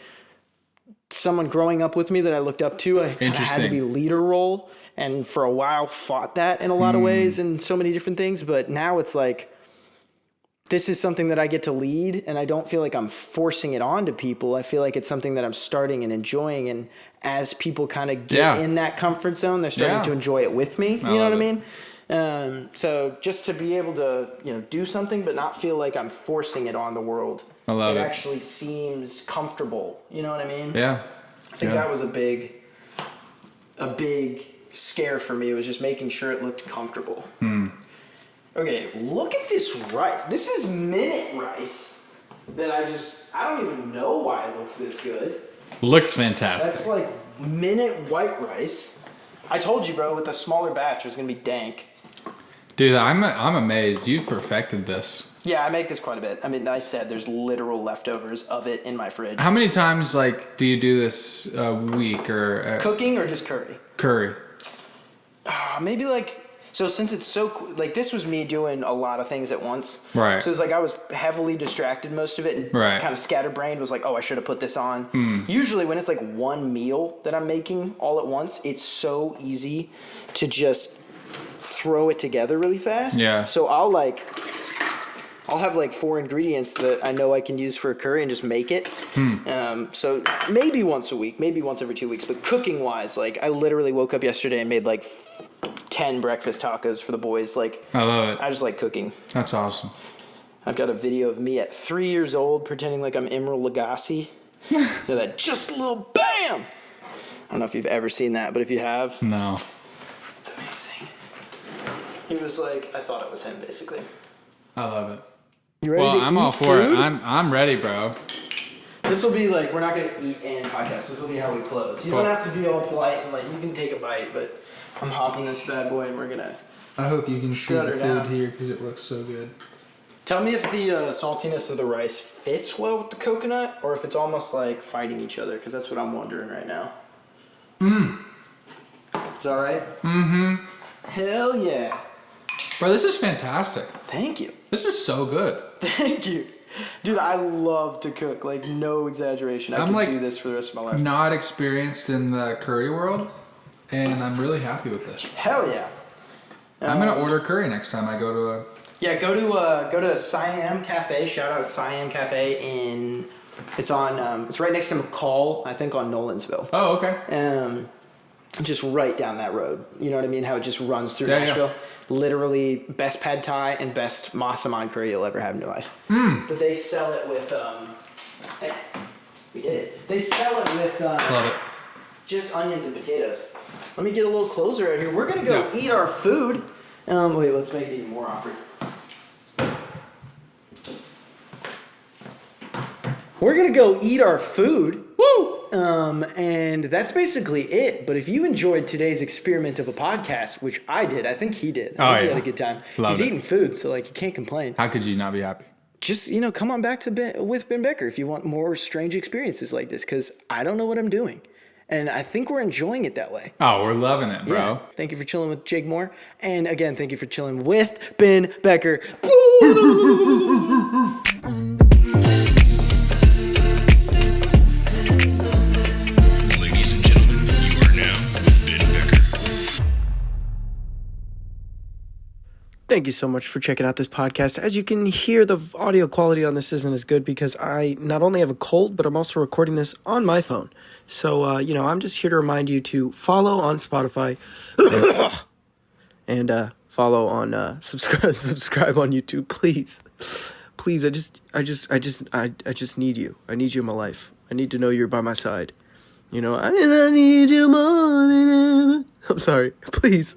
someone growing up with me that I looked up to. I kind of had to be leader role, and for a while fought that in a lot of ways and so many different things, but now it's like, this is something that I get to lead, and I don't feel like I'm forcing it on to people. I feel like it's something that I'm starting and enjoying, and as people kind of get in that comfort zone, they're starting to enjoy it with me. You know what I mean? So just to be able to, do something, but not feel like I'm forcing it on the world. I love it. It actually seems comfortable. You know what I mean? Yeah. I think that was a big scare for me, was just making sure it looked comfortable. Okay, look at this rice. This is minute rice that I don't even know why it looks this good.
Looks fantastic.
That's like minute white rice. I told you, bro, with a smaller batch, it was going to be dank.
Dude, I'm amazed. You've perfected this.
Yeah, I make this quite a bit. I mean, I said there's literal leftovers of it in my fridge.
How many times, like, do you do this a week or...
Cooking or just curry?
Curry.
Maybe like... So since it's so... Like, this was me doing a lot of things at once.
Right.
So it's like I was heavily distracted most of it and kind of scatterbrained. Was like, oh, I should have put this on. Usually when it's like one meal that I'm making all at once, it's so easy to just throw it together really fast. Yeah. So I'll have like 4 ingredients that I know I can use for a curry and just make it. So maybe once a week, maybe once every 2 weeks. But cooking wise, like I literally woke up yesterday and made like 10 breakfast tacos for the boys. Like,
I love it.
I just like cooking.
That's awesome.
I've got a video of me at 3 years old pretending like I'm Emeril Lagasse. That just a little bam. I don't know if you've ever seen that, but if you have,
no,
it's amazing. He was like, I thought it was him, basically.
I love it.
You ready?
Well, I'm all for it. I'm ready, bro.
This will be like, we're not going to eat and podcast. This will be how we close. You don't have to be all polite and like, you can take a bite, but I'm hopping this bad boy and we're going to...
I hope you can see the food here because it looks so good.
Tell me if the saltiness of the rice fits well with the coconut or if it's almost like fighting each other, because that's what I'm wondering right now. Is that right? Hell yeah.
Bro, this is fantastic.
Thank you.
This is so good.
Thank you. Dude, I love to cook. Like, no exaggeration. I could do this for the rest of my life.
Not experienced in the curry world, and I'm really happy with this.
Hell yeah.
I'm going to order curry next time I go to a...
Yeah, go to Siam Cafe. Shout out Siam Cafe it's right next to McCall, I think on Nolensville.
Oh, okay.
Just right down that road. You know what I mean? How it just runs through Nashville. Yeah. Literally best pad thai and best massaman curry you'll ever have in your life. But they sell it with we did it. They sell it with
love it.
just onions and potatoes. Let me get a little closer out here. We're gonna go eat our food. Wait, let's make it even more awkward. We're gonna go eat our food. Woo! And that's basically it. But if you enjoyed today's experiment of a podcast, which I did, I think he did. I think he had a good time. He's eating food, so like you can't complain.
How could you not be happy?
Just, come on back to with Ben Becker if you want more strange experiences like this, because I don't know what I'm doing. And I think we're enjoying it that way.
Oh, we're loving it, bro.
Yeah. Thank you for chilling with Jake Moore. And again, thank you for chilling with Ben Becker.
Ladies and gentlemen, you are now with Ben Becker.
Thank you so much for checking out this podcast. As you can hear, the audio quality on this isn't as good because I not only have a cold, but I'm also recording this on my phone. So, I'm just here to remind you to follow on Spotify and follow on subscribe on YouTube, please. Please, I just need you. I need you in my life. I need to know you're by my side. I need you more than ever. I'm sorry. Please.